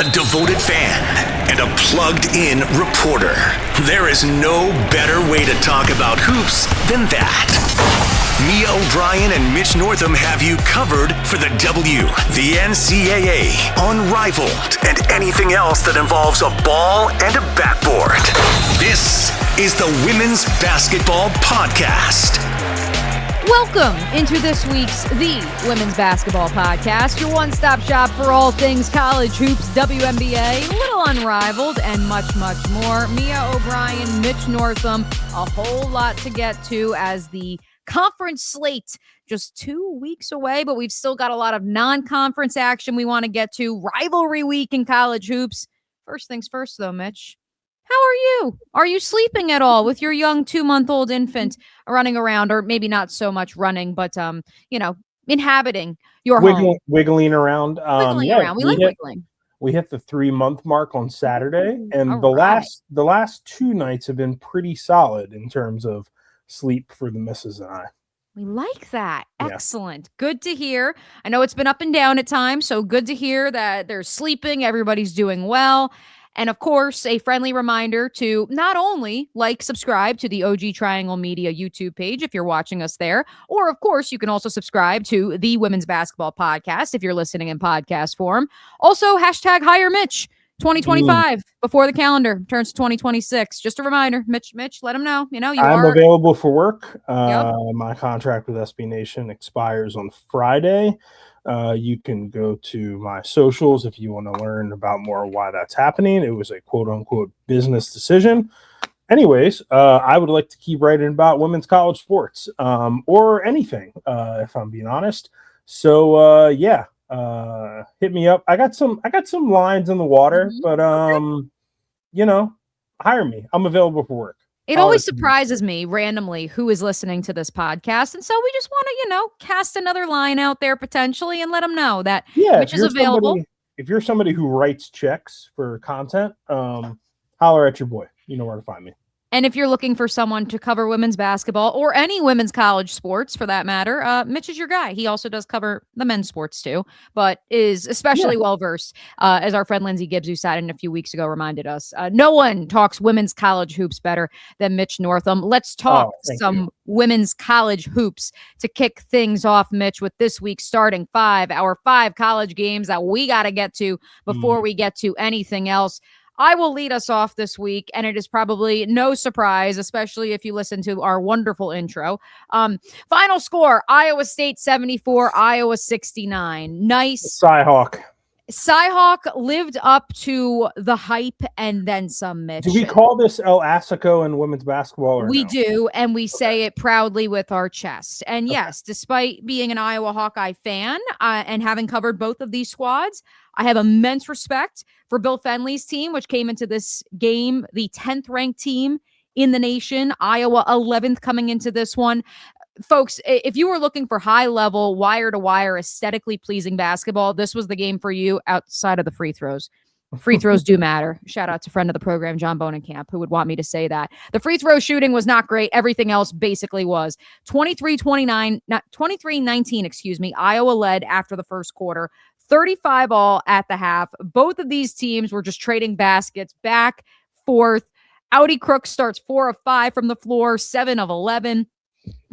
a devoted fan, and a plugged-in reporter. There is no better way to talk about hoops than that. Mia O'Brien and Mitch Northam have you covered for the W, the NCAA, Unrivaled, and anything else that involves a ball and a backboard. This is the Women's Basketball Podcast. Welcome into this week's The Women's Basketball Podcast, your one-stop shop for all things college hoops, WNBA, Little Unrivaled, and much, much more. Mia O'Brien, Mitch Northam, a whole lot to get to as the conference slate just 2 weeks away, but we've still got a lot of non-conference action we want to get to. Rivalry week in college hoops. First things first, though, Mitch. How are you? Are you sleeping at all with your young 2-month-old infant running around, or maybe not so much running, but inhabiting your home, wiggling around? Around. We like wiggling. We hit the 3-month mark on Saturday, and the last 2 nights have been pretty solid in terms of sleep for the missus and I. We like that. Excellent. Yeah. Good to hear. I know it's been up and down at times, so good to hear that they're sleeping. Everybody's doing well. And of course, a friendly reminder to not only subscribe to the OG Triangle Media YouTube page if you're watching us there, or of course, you can also subscribe to the Women's Basketball Podcast if you're listening in podcast form. Also, hashtag Hire Mitch 2025 before the calendar turns to 2026. Just a reminder, Mitch, let them know. I'm available for work. My contract with SB Nation expires on Friday. You can go to my socials if you want to learn about more why that's happening. It was a quote-unquote business decision. Anyways, I would like to keep writing about women's college sports or anything, if I'm being honest. So, hit me up. I got some lines in the water, but, hire me. I'm available for work. It always surprises me randomly who is listening to this podcast. And so we just want to, cast another line out there potentially and let them know that Mitch is available. If you're somebody who writes checks for content, holler at your boy. You know where to find me. And if you're looking for someone to cover women's basketball or any women's college sports for that matter, Mitch is your guy. He also does cover the men's sports too, but is especially well-versed, as our friend Lindsay Gibbs, who sat in a few weeks ago, reminded us. No one talks women's college hoops better than Mitch Northam. Let's talk some women's college hoops to kick things off, Mitch, with this week's starting 5, our 5 college games that we got to get to before we get to anything else. I will lead us off this week, and it is probably no surprise, especially if you listen to our wonderful intro. Final score, Iowa State 74, Iowa 69. Nice. CyHawk lived up to the hype and then some, Mitch. Do we call this El Assico in women's basketball? We do, and we say it proudly with our chest. And yes, despite being an Iowa Hawkeye fan and having covered both of these squads, I have immense respect for Bill Fenley's team, which came into this game, the 10th ranked team in the nation. Iowa 11th coming into this one. Folks, if you were looking for high-level, wire-to-wire, aesthetically pleasing basketball, this was the game for you outside of the free throws. Free throws do matter. Shout out to friend of the program, John Bonenkamp, who would want me to say that. The free throw shooting was not great. Everything else basically was. 23-19, Iowa led after the first quarter. 35 all at the half. Both of these teams were just trading baskets back, forth. Audi Crooks starts 4 of 5 from the floor, 7 of 11.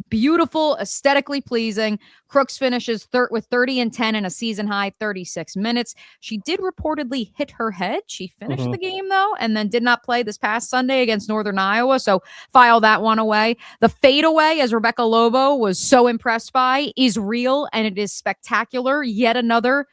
Beautiful, aesthetically pleasing. Crooks finishes with 30 and 10 in a season high 36 minutes. She did reportedly hit her head. She finished the game though, and then did not play this past Sunday against Northern Iowa. So file that one away. The fadeaway, as Rebecca Lobo was so impressed by, is real and it is spectacular. Yet another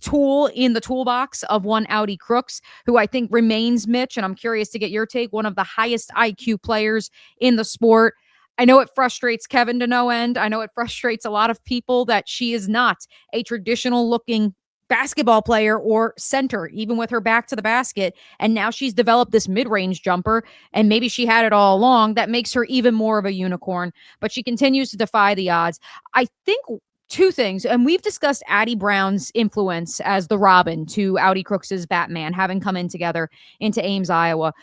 tool in the toolbox of one Audi Crooks, who I think remains, Mitch, and I'm curious to get your take, one of the highest IQ players in the sport. I know it frustrates Kevin to no end. I know it frustrates a lot of people that she is not a traditional looking basketball player or center, even with her back to the basket. And now she's developed this mid-range jumper, and maybe she had it all along. That makes her even more of a unicorn, but she continues to defy the odds. I think 2 things, and we've discussed Addie Brown's influence as the Robin to Audi Crooks's Batman, having come in together into Ames, Iowa.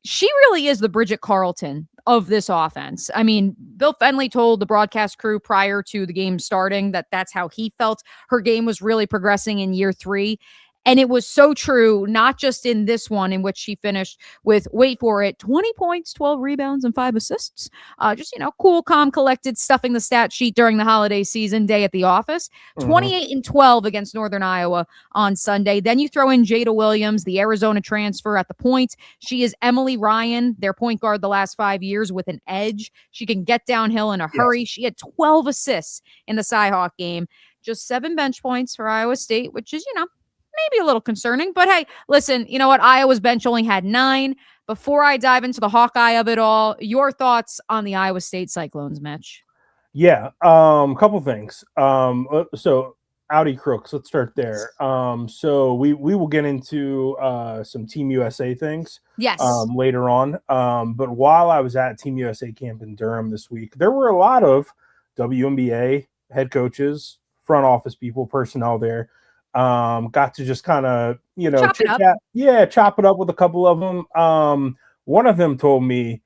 She really is the Bridget Carlton of this offense. I mean, Bill Fenley told the broadcast crew prior to the game starting that that's how he felt her game was really progressing in year 3. And it was so true, not just in this one in which she finished with, wait for it, 20 points, 12 rebounds, and 5 assists. Just, cool, calm, collected, stuffing the stat sheet during the holiday season day at the office. 28 and 12 against Northern Iowa on Sunday. Then you throw in Jada Williams, the Arizona transfer at the point. She is Emily Ryan, their point guard the last 5 years, with an edge. She can get downhill in a hurry. She had 12 assists in the CyHawk game. Just 7 bench points for Iowa State, which is, maybe a little concerning, but hey, listen, you know what? Iowa's bench only had 9. Before I dive into the Hawkeye of it all, your thoughts on the Iowa State Cyclones, Mitch? Yeah, couple things. So Audi Crooks, let's start there. So we will get into some Team USA things later on. But while I was at Team USA camp in Durham this week, there were a lot of WNBA head coaches, front office people, personnel there. Got to just kind of, chop it up with a couple of them. One of them told me,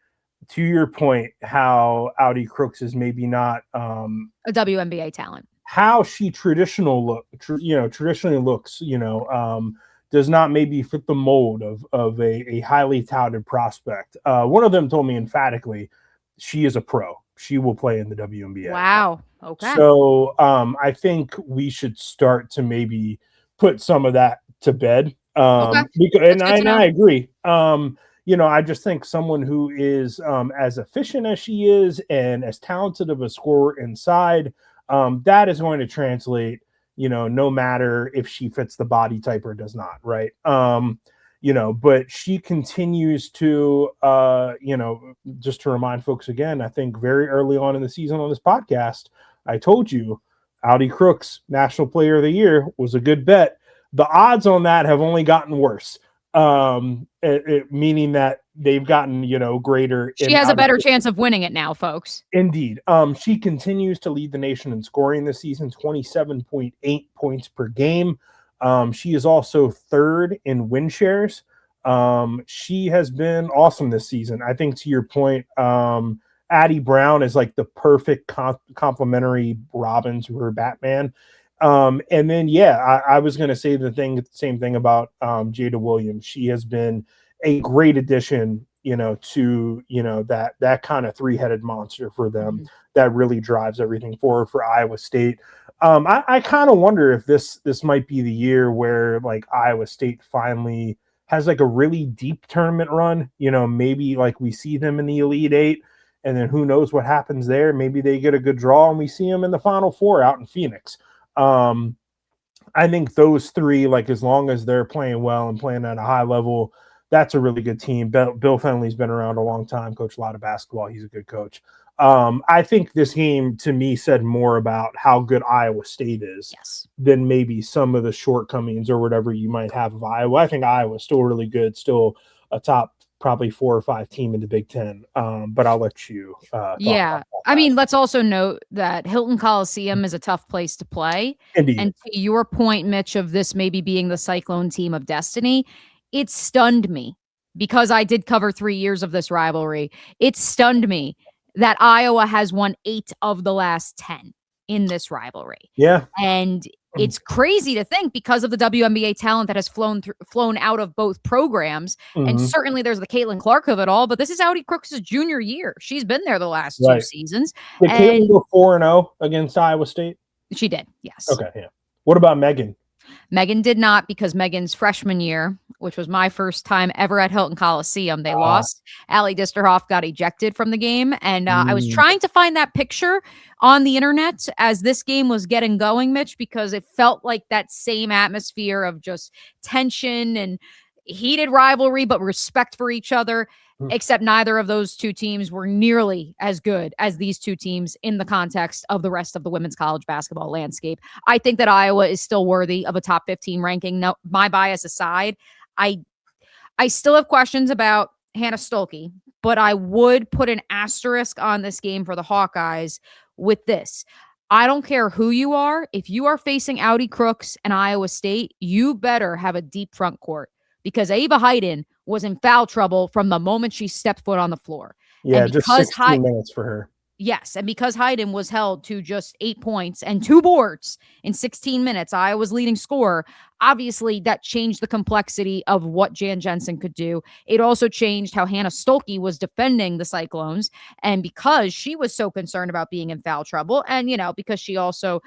to your point, how Audi Crooks is maybe not a WNBA talent. How she traditionally looks, does not maybe fit the mold of a highly touted prospect. One of them told me emphatically, she is a pro. She will play in the WNBA. Wow. Okay. So I think we should start to maybe put some of that to bed. I agree. I just think someone who is as efficient as she is and as talented of a scorer inside, that is going to translate, no matter if she fits the body type or does not, right? But she continues to, just to remind folks again, I think very early on in the season on this podcast, I told you Audi Crooks, National Player of the Year, was a good bet. The odds on that have only gotten worse, meaning that they've gotten, greater. She has a better chance of winning it now, folks. Indeed. She continues to lead the nation in scoring this season, 27.8 points per game. She is also 3rd in win shares. She has been awesome this season. I think, to your point, Addie Brown is like the perfect complementary Robin to her Batman. And then, I was going to say the same thing about Jada Williams. She has been a great addition, to, that kind of 3-headed monster for them that really drives everything forward for Iowa State. I kind of wonder if this might be the year where like Iowa State finally has like a really deep tournament run, maybe like we see them in the Elite Eight, and then who knows what happens there. Maybe they get a good draw and we see them in the Final Four out in Phoenix. I think those 3, like, as long as they're playing well and playing at a high level, that's a really good team. Bill Fenley's been around a long time, coached a lot of basketball. He's a good coach. I think this game, to me, said more about how good Iowa State is than maybe some of the shortcomings or whatever you might have of Iowa. I think Iowa's still really good, still a top probably 4 or 5 team in the Big Ten. But I'll let you. I mean, let's also note that Hilton Coliseum is a tough place to play. Indeed. And to your point, Mitch, of this maybe being the Cyclone team of destiny, it stunned me because I did cover 3 years of this rivalry. It stunned me that Iowa has won 8 of the last 10 in this rivalry. Yeah. And it's crazy to think because of the WNBA talent that has flown out of both programs. And certainly there's the Caitlin Clark of it all, but this is Audi Crooks' junior year. She's been there the last 2 seasons. Did Caitlin go 4-0 against Iowa State? She did, yes. Okay, yeah. What about Megan? Megan did not, because Megan's freshman year, which was my first time ever at Hilton Coliseum, they lost. Allie Disterhoff got ejected from the game. And I was trying to find that picture on the internet as this game was getting going, Mitch, because it felt like that same atmosphere of just tension and heated rivalry, but respect for each other. Except neither of those 2 teams were nearly as good as these 2 teams in the context of the rest of the women's college basketball landscape. I think that Iowa is still worthy of a top 15 ranking. No, my bias aside, I still have questions about Hannah Stolke, but I would put an asterisk on this game for the Hawkeyes with this. I don't care who you are. If you are facing Audi Crooks and Iowa State, you better have a deep front court, because Ava Hayden was in foul trouble from the moment she stepped foot on the floor. Yeah, just 16 minutes for her. Yes, and because Hayden was held to just 8 points and 2 boards in 16 minutes, Iowa's leading scorer, obviously that changed the complexity of what Jan Jensen could do. It also changed how Hannah Stolke was defending the Cyclones, and because she was so concerned about being in foul trouble, and, because she also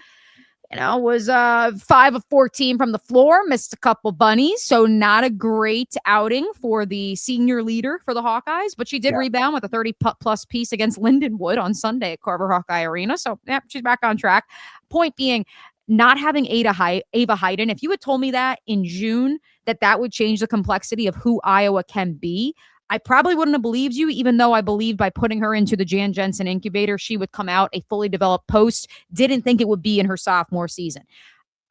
was 5 of 14 from the floor, missed a couple bunnies. So not a great outing for the senior leader for the Hawkeyes, but she did rebound with a 30-plus piece against Lindenwood on Sunday at Carver Hawkeye Arena. So yeah, she's back on track. Point being, not having Ava Hayden, if you had told me that in June, that would change the complexity of who Iowa can be, I probably wouldn't have believed you, even though I believed by putting her into the Jan Jensen incubator, she would come out a fully developed post. Didn't think it would be in her sophomore season.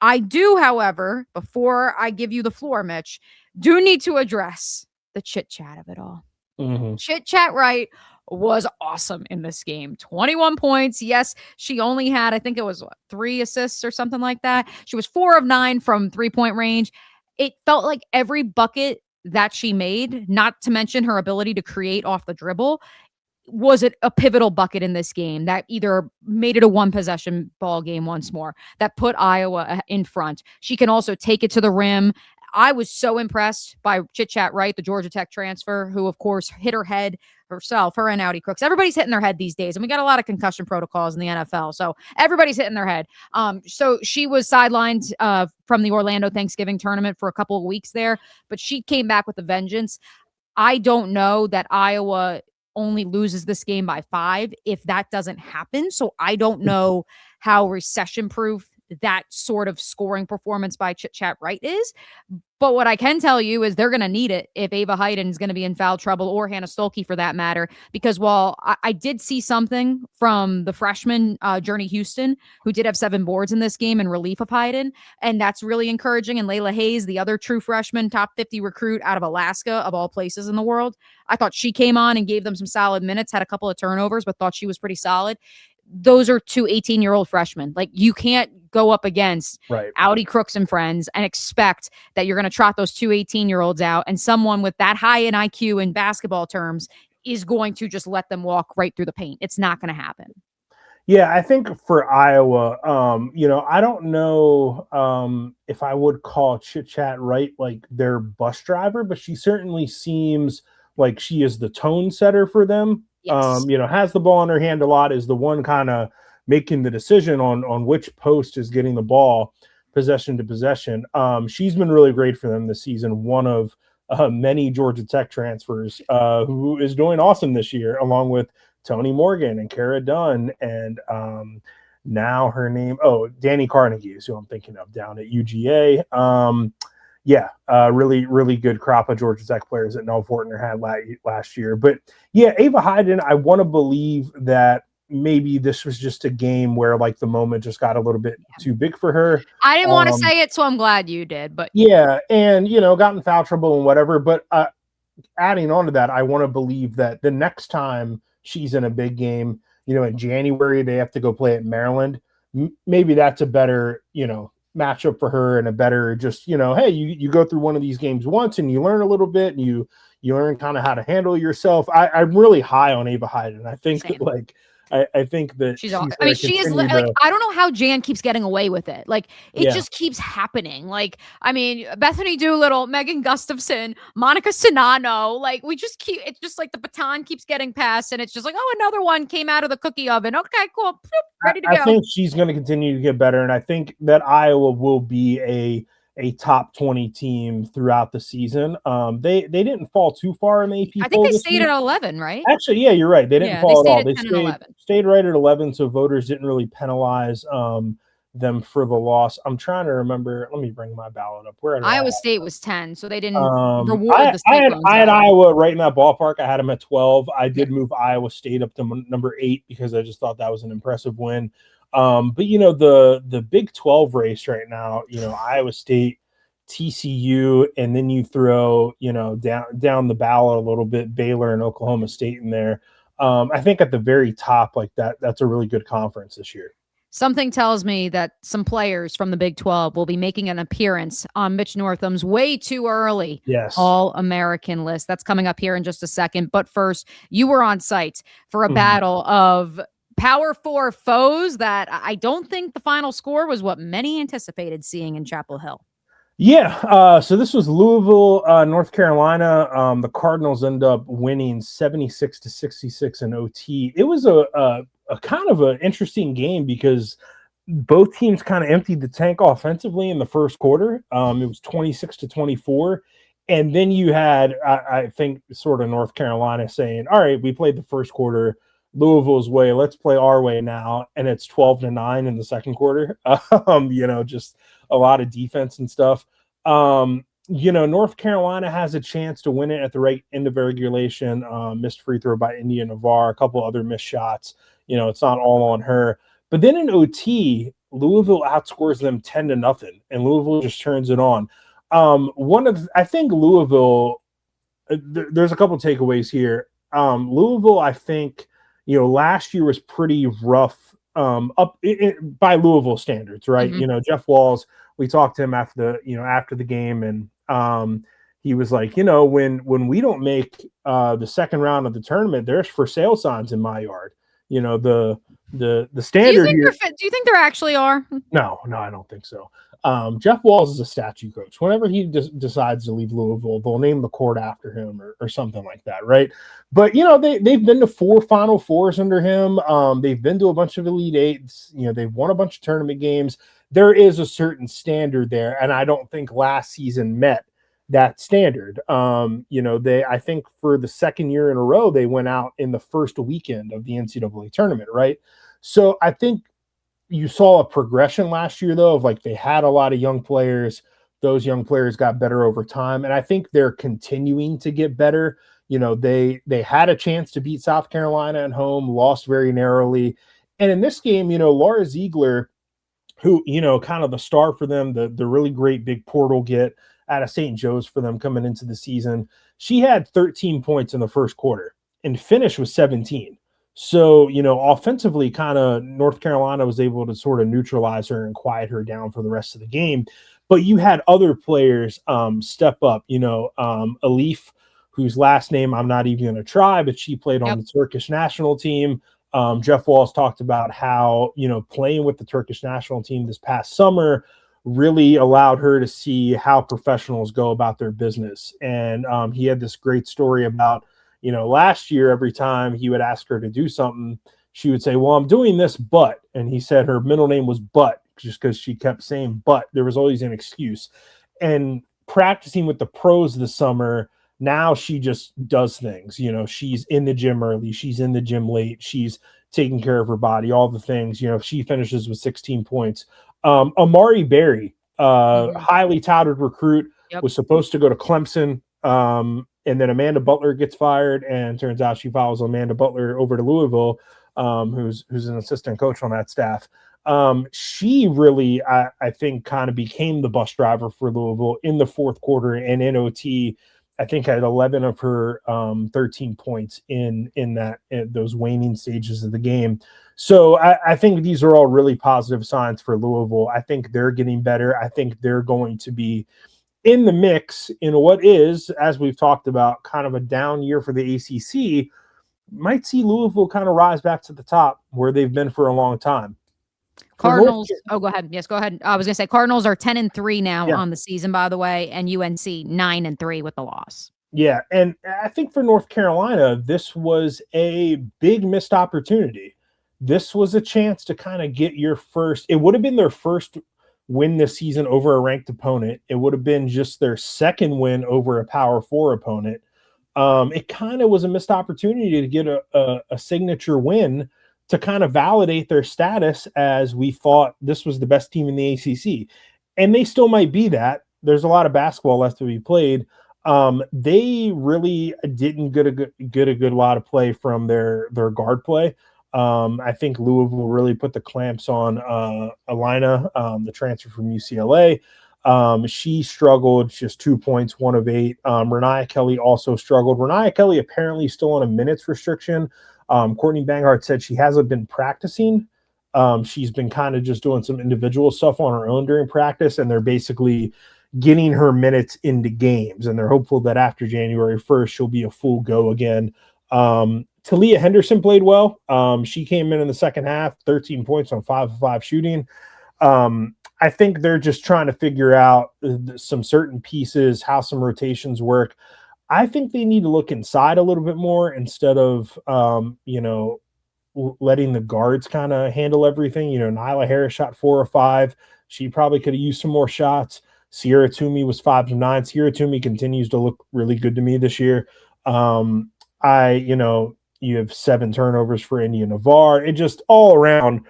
I do, however, before I give you the floor, Mitch, do need to address the chit chat of it all. Mm-hmm. Chit chat Wright was awesome in this game. 21 points. Yes, she only had, I think it was 3 assists or something like that. She was 4 of 9 from 3-point range. It felt like every bucket that she made, not to mention her ability to create off the dribble, was it a pivotal bucket in this game that either made it a 1-possession ball game once more, that put Iowa in front. She can also take it to the rim. I was so impressed by Chit Chat Wright, the Georgia Tech transfer, who, of course, hit her head herself, her and Audi Crooks. Everybody's hitting their head these days, and we got a lot of concussion protocols in the NFL, so everybody's hitting their head. So she was sidelined from the Orlando Thanksgiving tournament for a couple of weeks there, but she came back with a vengeance. I don't know that Iowa only loses this game by 5 if that doesn't happen, so I don't know how recession-proof that sort of scoring performance by Chit Chat Wright is. But what I can tell you is they're going to need it if Ava Hayden is going to be in foul trouble, or Hannah Stolke for that matter, because while I did see something from the freshman Journey Houston, who did have 7 boards in this game in relief of Hayden, and that's really encouraging. And Layla Hayes, the other true freshman, top 50 recruit out of Alaska, of all places in the world, I thought she came on and gave them some solid minutes, had a couple of turnovers, but thought she was pretty solid. Those are 2 18-year-old freshmen. Like, you can't go up against Audi Crooks and friends and expect that you're going to trot those 2 18-year-olds out, and someone with that high in IQ in basketball terms is going to just let them walk right through the paint. It's not going to happen. Yeah, I think for Iowa, I don't know if I would call Chit Chat Wright like their bus driver, but she certainly seems like she is the tone setter for them. Yes. Has the ball in her hand a lot, is the one kind of making the decision on which post is getting the ball possession to possession. She's been really great for them this season. One of many Georgia Tech transfers who is doing awesome this year, along with Tony Morgan and Kara Dunn and now her name, Danny Carnegie is who I'm thinking of down at UGA. Really, really good crop of Georgia Tech players that Nell Fortner had last year. But yeah, Ava Hayden, I want to believe that maybe this was just a game where like the moment just got a little bit too big for her. I didn't want to say it, so I'm glad you did. But yeah, and got in foul trouble and whatever. But adding on to that, I want to believe that the next time she's in a big game, in January, they have to go play at Maryland. Maybe that's a better, matchup for her, and a better just, hey, you go through one of these games once and you learn a little bit, and you learn kind of how to handle yourself. I'm really high on Ava Hayden. I think that like I think that she's awesome. I mean, she is like, I don't know how Jan keeps getting away with it. Like, it just keeps happening. Like, I mean, Bethany Doolittle, Megan Gustafson, Monica Sinano, like, we just keep, it's just like the baton keeps getting passed, and it's just like, oh, another one came out of the cookie oven. Okay, cool. Ready to go. I think she's going to continue to get better, and I think that Iowa will be a top 20 team throughout the season. They didn't fall too far in the AP I think they stayed at 11, right? Actually, yeah, you're right. They didn't fall at all. They stayed right at 11, so voters didn't really penalize them for the loss. I'm trying to remember. Let me bring my ballot up. Where Iowa State was 10, so they didn't reward the Cyclones. I had Iowa right in that ballpark. I had them at 12. I did move Iowa State up to number 8 because I just thought that was an impressive win. But the Big 12 race right now, Iowa State, TCU, and then you throw, down the ballot a little bit, Baylor and Oklahoma State in there. I think at the very top, like that's a really good conference this year. Something tells me that some players from the Big 12 will be making an appearance on Mitch Northam's way too early All-American list. That's coming up here in just a second. But first, you were on site for a battle of Power Four foes that I don't think the final score was what many anticipated seeing in Chapel Hill. Yeah, so this was Louisville, North Carolina. The Cardinals end up winning 76-66 in OT. It was a kind of an interesting game because both teams kind of emptied the tank offensively in the first quarter. It was 26-24. And then you had, I think, sort of North Carolina saying, all right, we played the first quarter Louisville's way. Let's play our way now. And it's 12-9 in the second quarter. Just a lot of defense and stuff. North Carolina has a chance to win it at the right end of regulation. Missed free throw by India Navarre, a couple other missed shots. It's not all on her. But then in OT, Louisville outscores them 10-0, and Louisville just turns it on. I think Louisville, there's a couple takeaways here. Louisville, I think, last year was pretty rough by Louisville standards, right? Mm-hmm. Jeff Walls, we talked to him after the game, and he was like, when we don't make the second round of the tournament, there's for sale signs in my yard. The standard here. Do you think there actually are? No, I don't think so. Jeff Walls is a statue coach. Whenever he decides to leave Louisville, they'll name the court after him or something like that, right? But they've been to 4 Final Fours under him. They've been to a bunch of Elite Eights. They've won a bunch of tournament games. There is a certain standard there, and I don't think last season met that standard. I think for the second year in a row, they went out in the first weekend of the NCAA tournament, right? So I think you saw a progression last year, though, of like they had a lot of young players. Those young players got better over time, and I think they're continuing to get better. They had a chance to beat South Carolina at home, lost very narrowly. And in this game, Laura Ziegler, who, kind of the star for them, the really great big portal get out of St. Joe's for them coming into the season, she had 13 points in the first quarter and finished with 17. So, offensively, kind of North Carolina was able to sort of neutralize her and quiet her down for the rest of the game. But you had other players step up, Alif, whose last name I'm not even going to try, but she played on the Turkish national team. Jeff Walls talked about how, playing with the Turkish national team this past summer really allowed her to see how professionals go about their business. And he had this great story about, last year, every time he would ask her to do something, she would say, well, I'm doing this, but, and he said her middle name was But, just because she kept saying, but there was always an excuse. And practicing with the pros this summer, now she just does things, she's in the gym early, she's in the gym late, she's taking care of her body, all the things, she finishes with 16 points. Amari Berry, highly touted recruit, was supposed to go to Clemson. And then Amanda Butler gets fired, and turns out she follows Amanda Butler over to Louisville, who's an assistant coach on that staff. She really, I think, kind of became the bus driver for Louisville in the fourth quarter, and in OT, I think had 11 of her 13 points in those waning stages of the game. So I think these are all really positive signs for Louisville. I think they're getting better. I think they're going to be in the mix in what is, as we've talked about, kind of a down year for the ACC. Might see Louisville kind of rise back to the top where they've been for a long time. Cardinals. Oh, go ahead. Yes, go ahead. I was going to say Cardinals are 10-3 now on the season, by the way, and UNC 9-3 with the loss. Yeah, and I think for North Carolina, this was a big missed opportunity. This was a chance to kind of get your first. It would have been their first win this season over a ranked opponent. It would have been just their second win over a Power 4 opponent. It kind of was a missed opportunity to get a signature win to kind of validate their status as we thought this was the best team in the ACC. And they still might be that. There's a lot of basketball left to be played. They really didn't get a good lot of play from their guard play. I think Louisville really put the clamps on Alina, the transfer from UCLA. She struggled, just 2 points, 1 of 8. Renaya Kelly also struggled. Renaya Kelly apparently still on a minutes restriction. Courtney Banghart said she hasn't been practicing. She's been kind of just doing some individual stuff on her own during practice, and they're basically getting her minutes into games. And they're hopeful that after January 1st, she'll be a full go again. Talia Henderson played well. She came in the second half, 13 points on 5 of 5 shooting. I think they're just trying to figure out some certain pieces, how some rotations work. I think they need to look inside a little bit more instead of, letting the guards kind of handle everything. Nyla Harris shot 4 of 5. She probably could have used some more shots. Sierra Toomey was 5 of 9. Sierra Toomey continues to look really good to me this year. You have 7 turnovers for India Navarre. It just all around,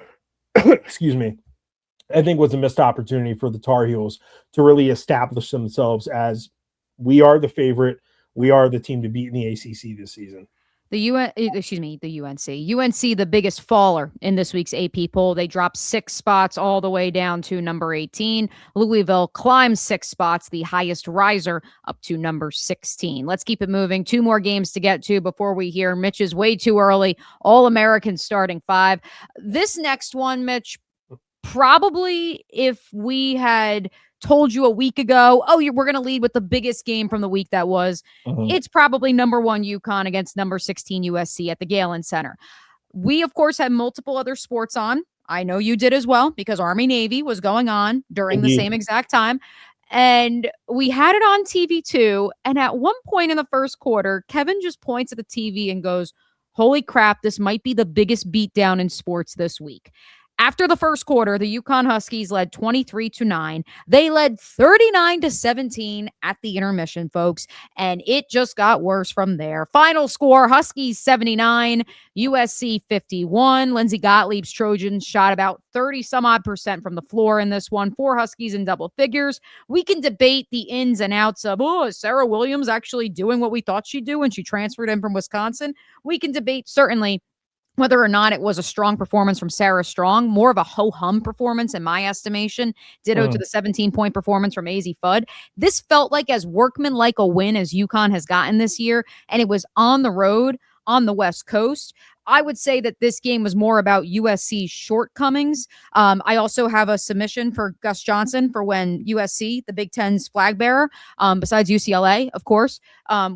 excuse me, I think was a missed opportunity for the Tar Heels to really establish themselves as we are the favorite. We are the team to beat in the ACC this season. The UNC, the biggest faller in this week's AP poll. They dropped 6 spots all the way down to number 18. Louisville climbs 6 spots, the highest riser, up to number 16. Let's keep it moving. 2 more games to get to before we hear Mitch's way too early All-American starting 5. This next one, Mitch, probably if we had told you a week ago, we're going to lead with the biggest game from the week that was, it's probably number 1 UConn against number 16 USC at the Galen Center. We, of course, had multiple other sports on. I know you did as well, because Army-Navy was going on during the same exact time. And we had it on TV too. And at one point in the first quarter, Kevin just points at the TV and goes, "Holy crap, this might be the biggest beatdown in sports this week." After the first quarter, the UConn Huskies led 23-9. They led 39-17 at the intermission, folks, and it just got worse from there. Final score, Huskies 79, USC 51. Lindsey Gottlieb's Trojans shot about 30-some-odd% from the floor in this one. 4 Huskies in double figures. We can debate the ins and outs of, is Sarah Williams actually doing what we thought she'd do when she transferred in from Wisconsin? We can debate, certainly, whether or not it was a strong performance from Sarah Strong, more of a ho-hum performance in my estimation. Ditto to the 17-point performance from AZ Fudd. This felt like as workmanlike a win as UConn has gotten this year, and it was on the road on the West Coast. I would say that this game was more about USC's shortcomings. I also have a submission for Gus Johnson for when USC, the Big Ten's flag bearer, besides UCLA, of course,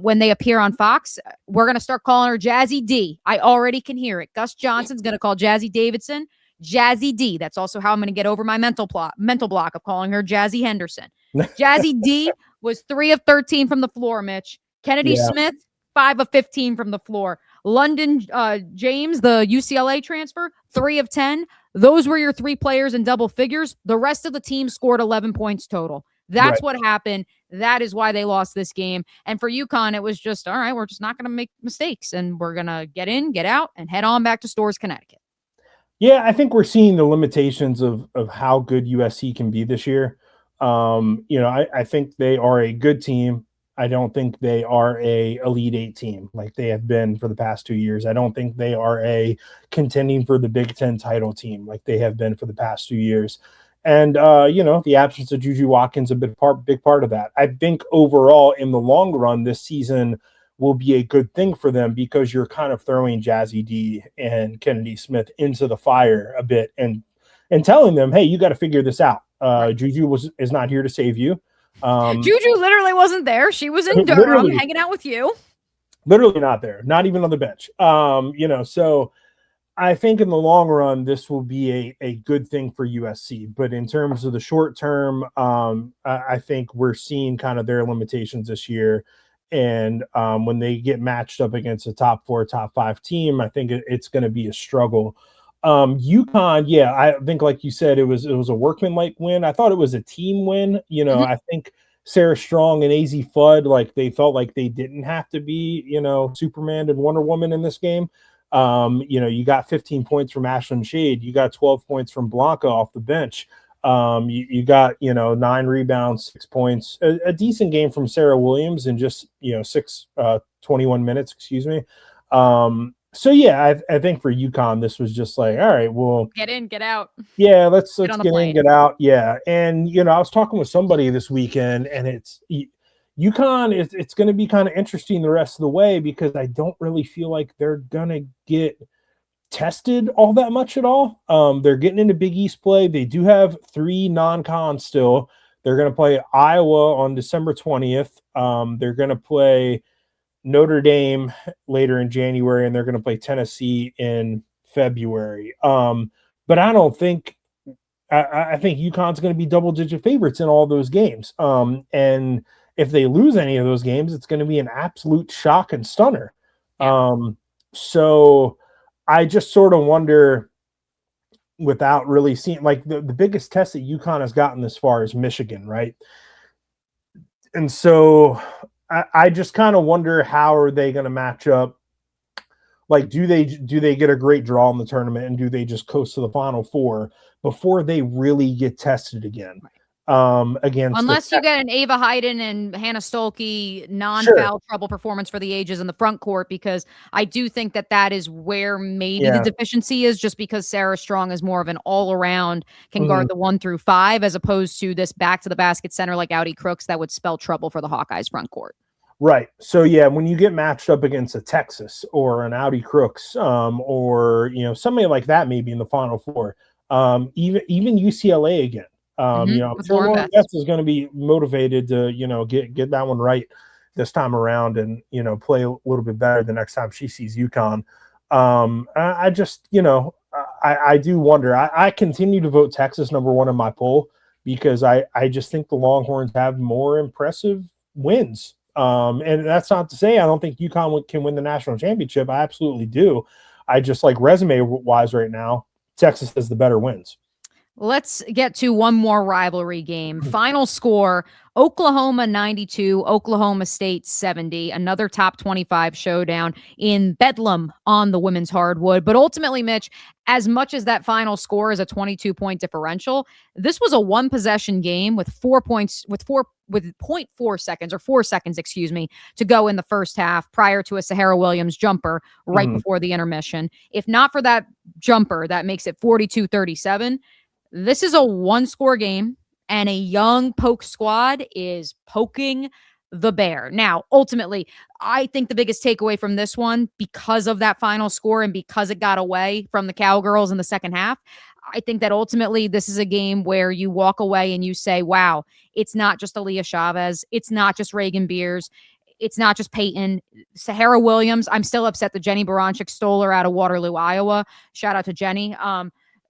when they appear on Fox, we're going to start calling her Jazzy D. I already can hear it. Gus Johnson's going to call Jazzy Davidson Jazzy D. That's also how I'm going to get over my mental block of calling her Jazzy Henderson. Jazzy D was 3 of 13 from the floor, Mitch. Kennedy Smith, 5 of 15 from the floor. London James, the UCLA transfer, 3 of 10. Those were your 3 players in double figures. The rest of the team scored 11 points total. That's what happened. That is why they lost this game. And for UConn, it was just, all right, we're just not going to make mistakes. And we're going to get in, get out, and head on back to Storrs, Connecticut. Yeah, I think we're seeing the limitations of how good USC can be this year. I think they are a good team. I don't think they are a Elite 8 team like they have been for the past 2 years. I don't think they are a contending for the Big Ten title team like they have been for the past 2 years. And, the absence of Juju Watkins, a big part of that. I think overall in the long run, this season will be a good thing for them because you're kind of throwing Jazzy D and Kennedy Smith into the fire a bit and telling them, hey, you got to figure this out. Juju is not here to save you. Juju literally wasn't there. She was in Durham hanging out with you. Literally not there, not even on the bench. So I think in the long run, this will be a good thing for USC. But in terms of the short term, I think we're seeing kind of their limitations this year. And when they get matched up against a top 4, top 5 team, I think it's going to be a struggle. UConn, I think like you said, it was a workmanlike win. I thought it was a team win. I think Sarah Strong and AZ Fudd, like they felt like they didn't have to be, Superman and Wonder Woman in this game. You got 15 points from Ashlyn Shade. You got 12 points from Blanca off the bench. You got, 9 rebounds, 6 points, a decent game from Sarah Williams in just, 21 minutes, excuse me. I think for UConn, this was just like, all right, well, get in, get out. Yeah, let's get in, get out. Yeah. And, I was talking with somebody this weekend, and it's UConn, it's going to be kind of interesting the rest of the way because I don't really feel like they're going to get tested all that much at all. They're getting into Big East play. They do have 3 non-con still. They're going to play Iowa on December 20th. They're going to play Notre Dame later in January, and they're going to play Tennessee in February. But I don't think I think UConn's going to be double-digit favorites in all those games. And if they lose any of those games, it's going to be an absolute shock and stunner. Yeah. So I just sort of wonder, without really seeing, like the biggest test that UConn has gotten this far is Michigan, right? And so I just kind of wonder, how are they going to match up? Like, do they get a great draw in the tournament, and do they just coast to the Final Four before they really get tested again? Against, unless you get an Ava Hayden and Hannah Stolke non-foul trouble performance for the ages in the front court, because I do think that is where maybe the deficiency is, just because Sarah Strong is more of an all-around, can guard the 1 through 5, as opposed to this back to the basket center like Audi Crooks that would spell trouble for the Hawkeyes front court. Right. So yeah, when you get matched up against a Texas or an Audi Crooks, or somebody like that, maybe in the Final Four, even UCLA again. I'm sure Lauren Betts is going to be motivated to get that one right this time around, and play a little bit better the next time she sees UConn. I just I do wonder. I continue to vote Texas number 1 in my poll, because I just think the Longhorns have more impressive wins. And that's not to say I don't think UConn can win the national championship. I absolutely do. I just, like, resume wise right now, Texas has the better wins. Let's get to one more rivalry game. Final score, Oklahoma 92, Oklahoma State 70. Another top 25 showdown in Bedlam on the women's hardwood. But ultimately, Mitch, as much as that final score is a 22-point differential, this was a one-possession game with 4 points, with 0.4 seconds, or 4 seconds, to go in the first half, prior to a Sahara Williams jumper right before the intermission. If not for that jumper, that makes it 42-37. This is a one-score game, and a young poke squad is poking the bear. Now, ultimately, I think the biggest takeaway from this one, because of that final score and because it got away from the Cowgirls in the second half, I think that ultimately this is a game where you walk away and you say, wow, it's not just Aaliyah Chavez. It's not just Reagan Beers. It's not just Peyton. Sahara Williams, I'm still upset that Jenny Baranchik stole her out of Waterloo, Iowa. Shout out to Jenny.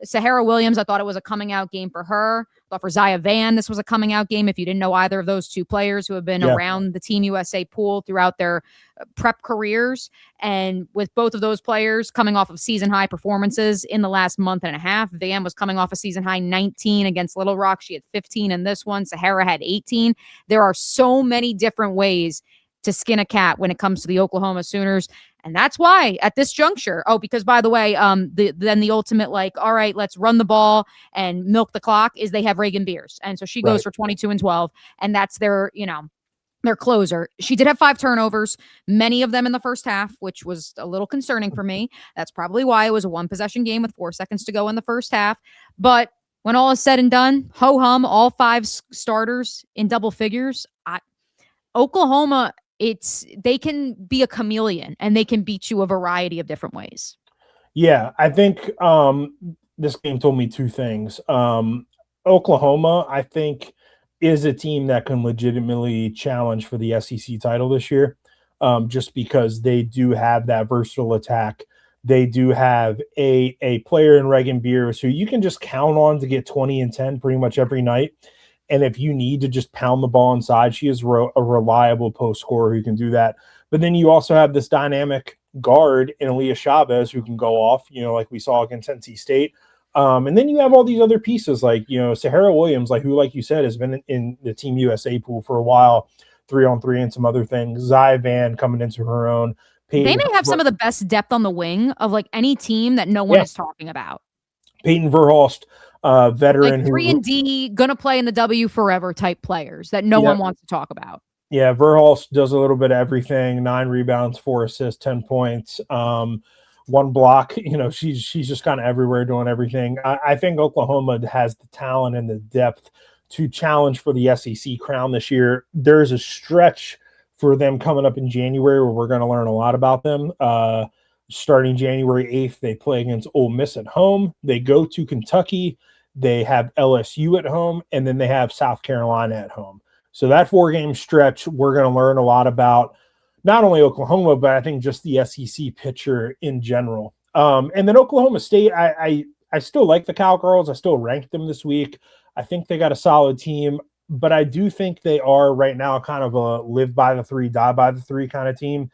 Sahara Williams, I thought it was a coming out game for her. I thought for Zaya Van, this was a coming out game. If you didn't know either of those two players who have been around the Team USA pool throughout their prep careers, and with both of those players coming off of season high performances in the last month and a half, Van was coming off a season high 19 against Little Rock. She had 15 in this one. Sahara had 18. There are so many different ways to skin a cat when it comes to the Oklahoma Sooners. And that's why at this juncture, because by the way, then the ultimate, like, all right, let's run the ball and milk the clock, is they have Reagan Beers. And so she goes for 22 and 12, and that's their closer. She did have 5 turnovers, many of them in the first half, which was a little concerning for me. That's probably why it was a one possession game with 4 seconds to go in the first half. But when all is said and done, ho-hum, all 5 starters in double figures. Oklahoma, they can be a chameleon, and they can beat you a variety of different ways. Yeah, I think this game told me 2 things. Oklahoma, I think, is a team that can legitimately challenge for the SEC title this year, just because they do have that versatile attack. They do have a player in Reagan Beers who you can just count on to get 20 and 10 pretty much every night. And if you need to just pound the ball inside, she is a reliable post scorer who can do that. But then you also have this dynamic guard in Aaliyah Chavez who can go off, like we saw against NC State. And then you have all these other pieces like, Sahara Williams, who, like you said, has been in the Team USA pool for a while, 3-on-3 and some other things. Zaya Van coming into her own. They may have some of the best depth on the wing of any team that no one is talking about. Peyton Verhulst, veteran, 3-and-D, gonna play in the W forever type players that no one wants to talk about. Yeah, Verhulst does a little bit of everything: 9 rebounds, 4 assists, 10 points, 1 block. She's just kind of everywhere doing everything. I think Oklahoma has the talent and the depth to challenge for the SEC crown this year. There's a stretch for them coming up in January where we're going to learn a lot about them. Starting January 8th, they play against Ole Miss at home. They go to Kentucky. They have LSU at home, and then they have South Carolina at home. So that 4-game stretch, we're going to learn a lot about not only Oklahoma, but I think just the SEC picture in general. And then Oklahoma State, I still like the Cowgirls. I still ranked them this week. I think they got a solid team, but I do think they are right now kind of a live by the three, die by the three kind of team.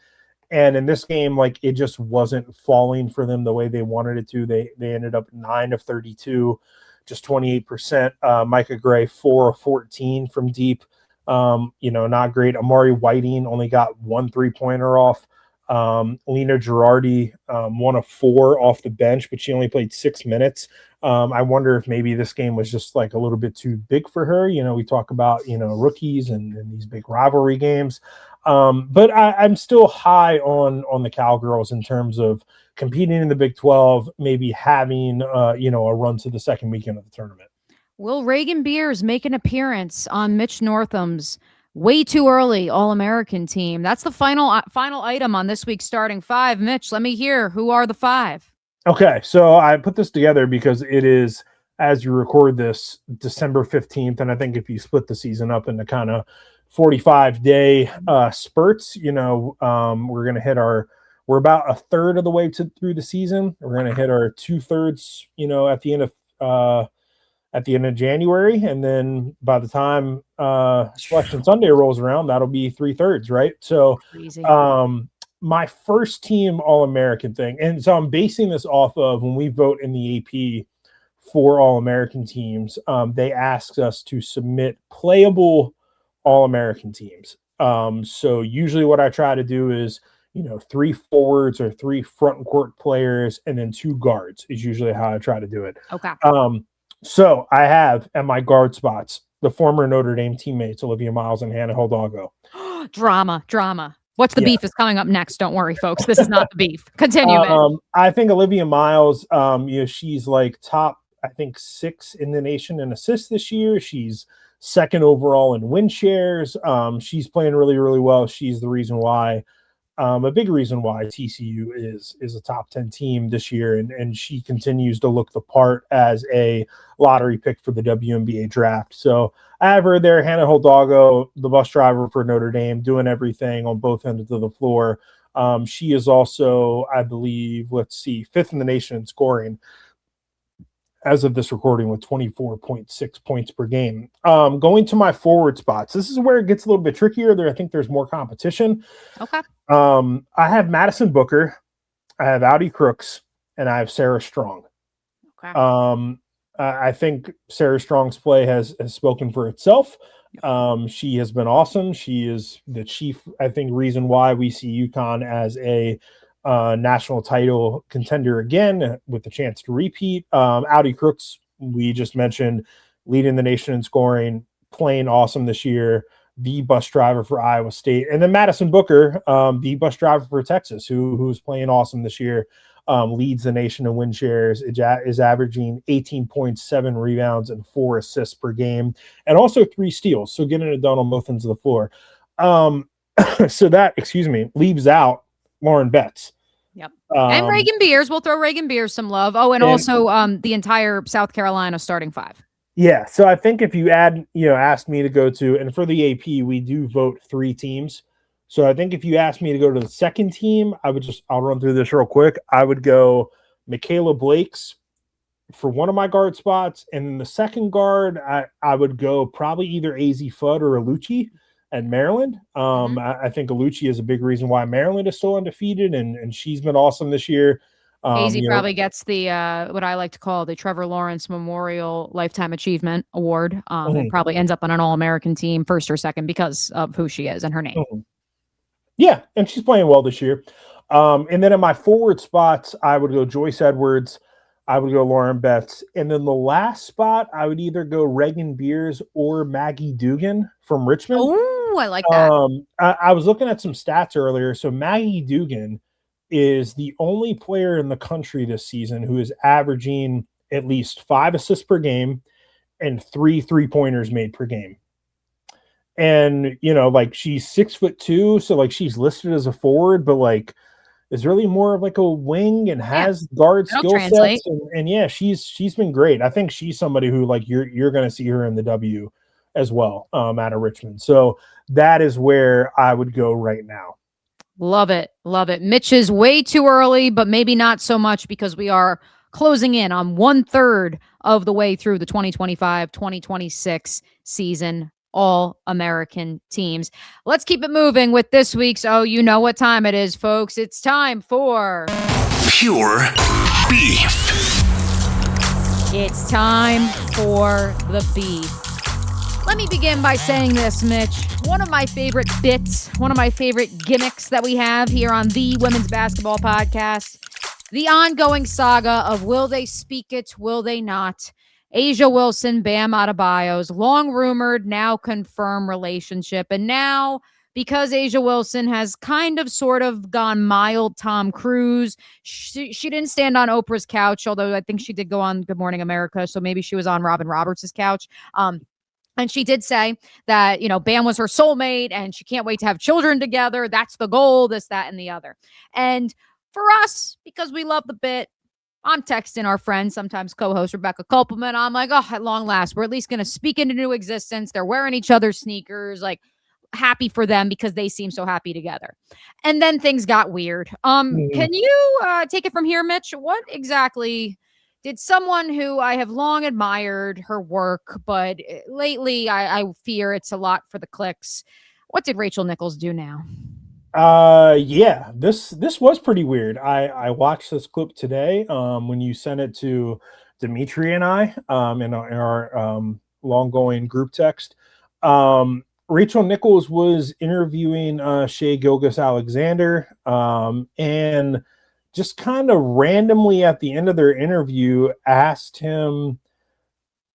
And in this game, like, it just wasn't falling for them the way they wanted it to. They ended up 9 of 32, just 28%. Micah Gray, 4 of 14 from deep. Not great. Amari Whiting only got 1 3-pointer off. Lena Girardi, 1 of 4 off the bench, but she only played 6 minutes. I wonder if maybe this game was just like a little bit too big for her. We talk about, rookies and these big rivalry games. But I'm still high on the Cowgirls in terms of competing in the Big 12, maybe having, a run to the second weekend of the tournament. Will Reagan Beers make an appearance on Mitch Northam's way too early All-American team? That's the final item on this week's starting 5. Mitch, let me hear. Who are the 5? Okay, so I put this together because it is, as you record this, December 15th, and I think if you split the season up into kind of 45-day spurts, we're going to hit we're about a third of the way through the season. We're going to hit our 2/3, at the end of January, and then by the time Selection Sunday rolls around, that'll be 3/3, right? So, Crazy. My first team All-American thing, and so I'm basing this off of when we vote in the AP for All-American teams, they asked us to submit playable All-American teams. So usually what I try to do is, 3 forwards or 3 front court players, and then 2 guards is usually how I try to do it. Okay. So I have at my guard spots the former Notre Dame teammates Olivia Miles and Hannah Hidalgo. Drama. What's the beef is coming up next. Don't worry, folks. This is not the beef. Continue, Mitch. I think Olivia Miles, she's like top, I think, 6 in the nation in assists this year. She's 2nd overall in win shares. She's playing really, really well. She's the reason why, a big reason why TCU is a top 10 team this year. And she continues to look the part as a lottery pick for the WNBA draft. So I have her there, Hannah Hidalgo, the bus driver for Notre Dame, doing everything on both ends of the floor. She is also, I believe, 5th in the nation in scoring as of this recording with 24.6 points per game. Going to my forward spots, this is where it gets a little bit trickier. I think there's more competition. Okay. I have Madison Booker, I have Audi Crooks, and I have Sarah Strong. Okay. I think Sarah Strong's play has spoken for itself. She has been awesome. She is the chief, I think, reason why we see UConn as a national title contender again with the chance to repeat. Audi Crooks, we just mentioned, leading the nation in scoring, playing awesome this year, the bus driver for Iowa State. And then Madison Booker, the bus driver for Texas, who's playing awesome this year, leads the nation in win shares, is averaging 18.7 rebounds and 4 assists per game, and also 3 steals. So getting it done on both ends of the floor. So that, leaves out Lauren Betts. Yep. And Reagan Beers. We'll throw Reagan Beers some love. Oh, and also the entire South Carolina starting 5. Yeah. So I think if you asked me to go to, and for the AP, we do vote 3 teams. So I think if you asked me to go to the second team, I'll run through this real quick. I would go Michaela Blakes for one of my guard spots. And then the second guard, I would go probably either AZ Fudd or Alucci at Maryland. I think Alucci is a big reason why Maryland is still undefeated, and she's been awesome this year. AZ probably gets the what I like to call the Trevor Lawrence Memorial Lifetime Achievement Award. And probably ends up on an All-American team, first or second, because of who she is and her name. Yeah, and she's playing well this year. And then in my forward spots, I would go Joyce Edwards, I would go Lauren Betts, and then the last spot, I would either go Reagan Beers or Maggie Dugan from Richmond. Oh, I like that. I was looking at some stats earlier. So Maggie Dugan is the only player in the country this season who is averaging at least 5 assists per game and 3 3-pointers made per game. And, she's 6'2", so she's listed as a forward, but is really more of a wing and has guard skill sets. And yeah, she's been great. I think she's somebody who you're going to see her in the W as well out of Richmond. So that is where I would go right now. Love it. Love it. Mitch is way too early, but maybe not so much because we are closing in on 1/3 of the way through the 2025-2026 season. All American teams. Let's keep it moving with this week's you know what time it is, folks. It's time for Pure Beef. It's time for the beef. Let me begin by saying this, Mitch. One of my favorite bits, one of my favorite gimmicks that we have here on the Women's Basketball Podcast, the ongoing saga of will they speak it, will they not? A'ja Wilson, Bam Adebayo's long rumored, now confirmed relationship. And now, because A'ja Wilson has kind of sort of gone mild Tom Cruise, she didn't stand on Oprah's couch, although I think she did go on Good Morning America, so maybe she was on Robin Roberts' couch. And she did say that, Bam was her soulmate and she can't wait to have children together. That's the goal, this, that, and the other. And for us, because we love the bit, I'm texting our friend, sometimes co-host Rebecca Kopelman. I'm like, at long last, we're at least going to speak into new existence. They're wearing each other's sneakers, like happy for them because they seem so happy together. And then things got weird. Can you take it from here, Mitch? What exactly did someone who I have long admired her work, but lately I fear it's a lot for the clicks. What did Rachel Nichols do now? Yeah, this was pretty weird. I watched this clip today when you sent it to Dimitri and I in our long going group text. Rachel Nichols was interviewing Shai Gilgeous-Alexander and just kind of randomly at the end of their interview asked him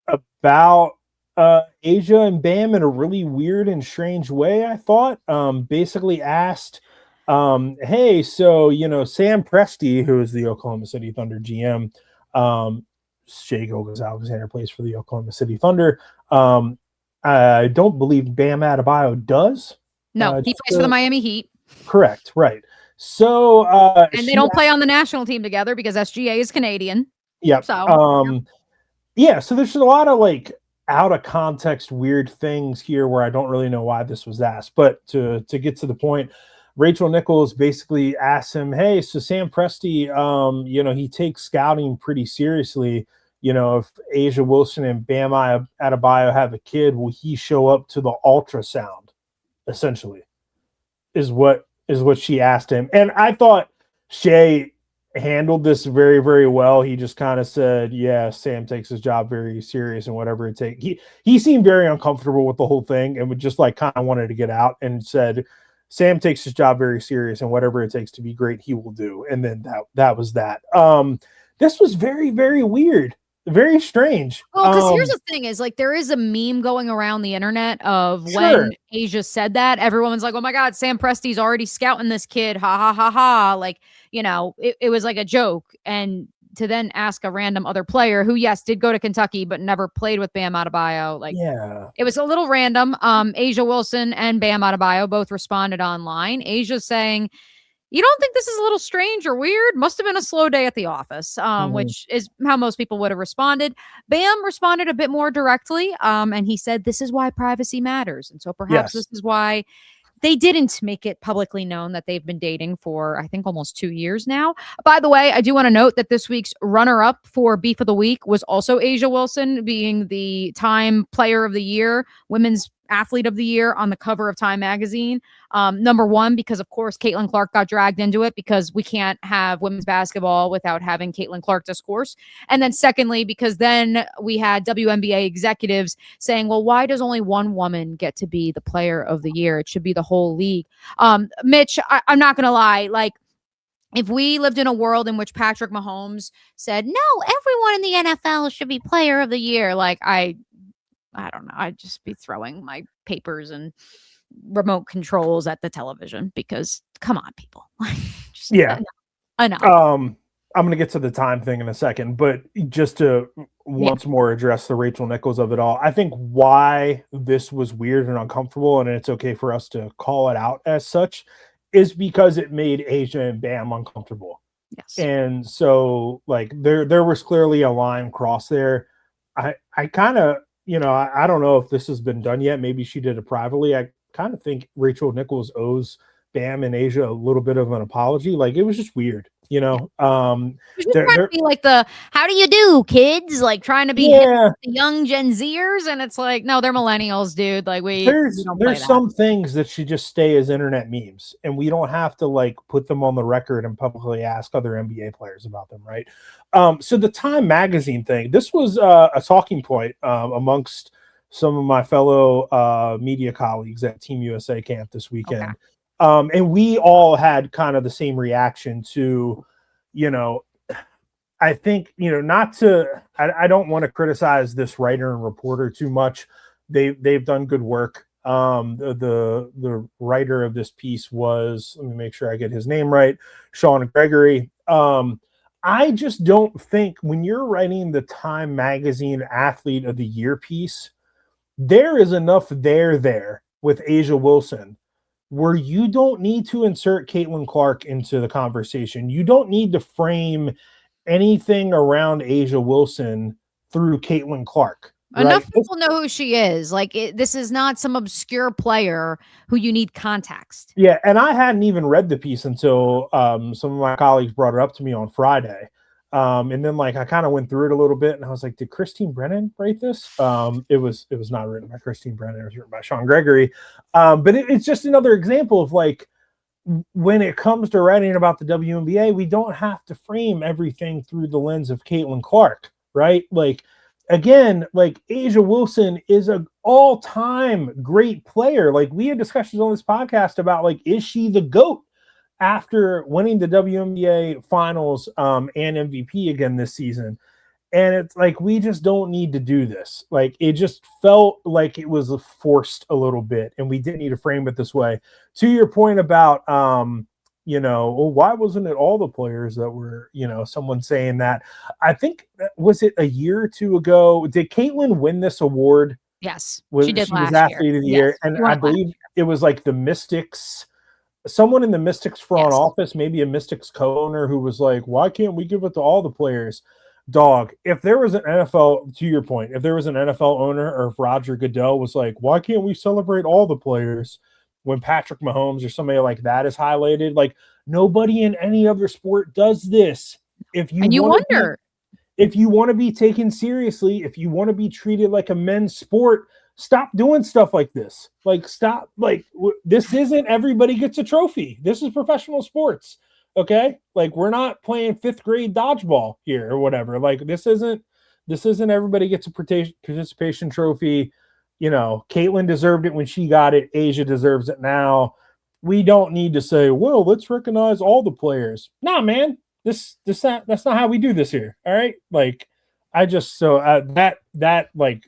about A'ja and Bam in a really weird and strange way, I thought. Basically asked, hey, so, Sam Presti, who is the Oklahoma City Thunder GM, Shai Gilgeous-Alexander plays for the Oklahoma City Thunder. I don't believe Bam Adebayo does. No, he plays for the Miami Heat. Correct, right. So, and they don't play on the national team together because SGA is Canadian. Yep. So, so there's a lot of like out of context weird things here where I don't really know why this was asked. But to get to the point, Rachel Nichols basically asked him, hey, so Sam Presti, he takes scouting pretty seriously. If A'ja Wilson and Bam Adebayo have a kid, will he show up to the ultrasound? Essentially, is what she asked him. And I thought Shai handled this very, very well. He just kind of said, yeah, Sam takes his job very serious and whatever it takes. He seemed very uncomfortable with the whole thing and would just like kind of wanted to get out and said, Sam takes his job very serious and whatever it takes to be great, he will do. And then that was that. This was very, very weird. Very strange. Well, because here's the thing is like there is a meme going around the internet of when A'ja said that, everyone's like, oh my God, Sam Presti's already scouting this kid. Ha ha ha ha. Like, it was like a joke. And to then ask a random other player who, yes, did go to Kentucky, but never played with Bam Adebayo. Like, it was a little random. A'ja Wilson and Bam Adebayo both responded online. A'ja saying, you don't think this is a little strange or weird? Must have been a slow day at the office, which is how most people would have responded. Bam responded a bit more directly, and he said, this is why privacy matters. And so perhaps this is why they didn't make it publicly known that they've been dating for, I think, almost 2 years now. By the way, I do want to note that this week's runner-up for Beef of the Week was also A'ja Wilson being the Time Player of the Year, Women's Athlete of the Year on the cover of Time magazine. Number one, because of course Caitlin Clark got dragged into it because we can't have women's basketball without having Caitlin Clark discourse. And then secondly, because then we had WNBA executives saying, well, why does only one woman get to be the player of the year? It should be the whole league. Mitch, I'm not going to lie. Like, if we lived in a world in which Patrick Mahomes said, no, everyone in the NFL should be player of the year, like I don't know. I'd just be throwing my papers and remote controls at the television because come on, people. Enough. I'm going to get to the time thing in a second, but just to once more address the Rachel Nichols of it all, I think why this was weird and uncomfortable, and it's okay for us to call it out as such, is because it made A'ja and Bam uncomfortable. Yes. And so like there was clearly a line crossed there. I kind of, I don't know if this has been done yet. Maybe she did it privately. I kind of think Rachel Nichols owes Bam and Asia a little bit of an apology. Like, it was just weird, you know. Just trying to be like how do you do, kids? Like trying to be hip with the young Gen Zers, and it's like, no, they're millennials, dude. Like we don't play there's some things that should just stay as internet memes, and we don't have to like put them on the record and publicly ask other NBA players about them, right? So the Time magazine thing, this was a talking point amongst some of my fellow media colleagues at Team USA camp this weekend. Okay. And we all had kind of the same reaction to, you know, I think, you know, I don't want to criticize this writer and reporter too much. They've done good work. The writer of this piece was, let me make sure I get his name right, Sean Gregory. I just don't think when you're writing the Time Magazine Athlete of the Year piece, there is enough there with Asia Wilson where you don't need to insert Caitlin Clark into the conversation. You don't need to frame anything around Asia Wilson through Caitlin Clark. Right? Enough people know who she is. Like, this is not some obscure player who you need context. Yeah, and I hadn't even read the piece until some of my colleagues brought it up to me on Friday. And then like I kind of went through it a little bit and I was like, did Christine Brennan write this? It was not written by Christine Brennan, it was written by Sean Gregory. But it's just another example of like, when it comes to writing about the WNBA, we don't have to frame everything through the lens of Caitlin Clark, right? Like, again, like Asia Wilson is an all-time great player. Like, we had discussions on this podcast about like, is she the GOAT after winning the WNBA finals and MVP again this season? And it's like, we just don't need to do this. Like, it just felt like it was forced a little bit, and we didn't need to frame it this way. To your point about, you know, well, why wasn't it all the players that were, you know, someone saying that? I think, was it a year or two ago? Did Caitlin win this award? Yes, she did. She was Athlete of the Year. And I believe it was like the Mystics, someone in the Mystics front office, maybe a Mystics co-owner, who was like, why can't we give it to all the players? Dog, if there was an NFL, to your point, if there was an NFL owner, or if Roger Goodell was like, why can't we celebrate all the players when Patrick Mahomes or somebody like that is highlighted? Like, nobody in any other sport does this. If you want to be taken seriously, if you want to be treated like a men's sport, stop doing stuff like this. Like, stop. Like, this isn't everybody gets a trophy. This is professional sports. Okay, like, we're not playing 5th grade dodgeball here or whatever. Like, this isn't everybody gets a participation trophy. You know, Caitlin deserved it when she got it. Asia deserves it now. We don't need to say, well, let's recognize all the players. Nah, man, that's not how we do this here. All right, like, I just that like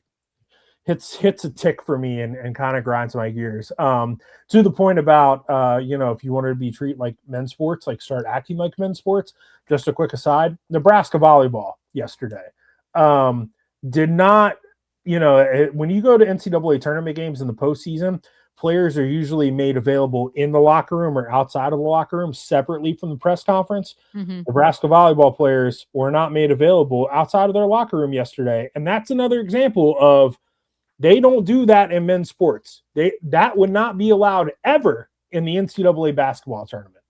hits a tick for me and kind of grinds my gears. To the point about, you know, if you wanted to be treated like men's sports, like start acting like men's sports. Just a quick aside, Nebraska volleyball yesterday did not, you know, when you go to NCAA tournament games in the postseason, players are usually made available in the locker room or outside of the locker room separately from the press conference. Mm-hmm. Nebraska volleyball players were not made available outside of their locker room yesterday. And that's another example of, they don't do that in men's sports. That would not be allowed ever in the NCAA basketball tournament.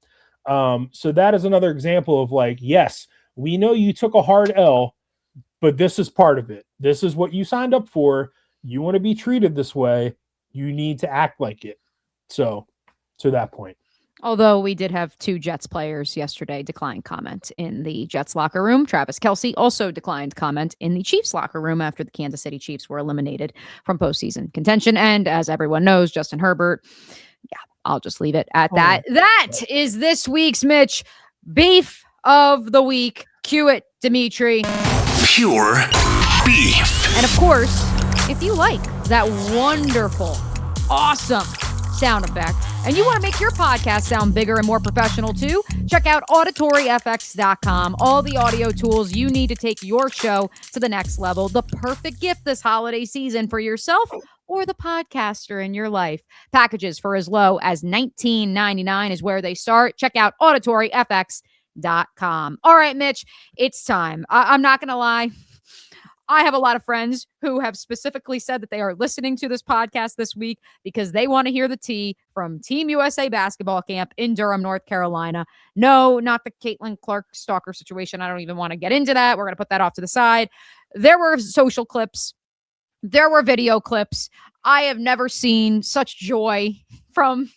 So that is another example of like, yes, we know you took a hard L, but this is part of it. This is what you signed up for. You want to be treated this way. You need to act like it. So to that point. Although we did have 2 Jets players yesterday decline comment in the Jets locker room. Travis Kelce also declined comment in the Chiefs locker room after the Kansas City Chiefs were eliminated from postseason contention. And as everyone knows, Justin Herbert, yeah, I'll just leave it at that. That is this week's Mitch Beef of the Week. Cue it, Dimitri. Pure beef. And of course, if you like that wonderful, awesome sound effect, and you want to make your podcast sound bigger and more professional too, check out auditoryfx.com. All the audio tools you need to take your show to the next level. The perfect gift this holiday season for yourself or the podcaster in your life. Packages for as low as $19.99 is where they start. Check out auditoryfx.com. All right, Mitch, it's time. I'm not going to lie. I have a lot of friends who have specifically said that they are listening to this podcast this week because they want to hear the tea from Team USA basketball camp in Durham, North Carolina. No, not the Caitlin Clark stalker situation. I don't even want to get into that. We're going to put that off to the side. There were social clips. There were video clips. I have never seen such joy from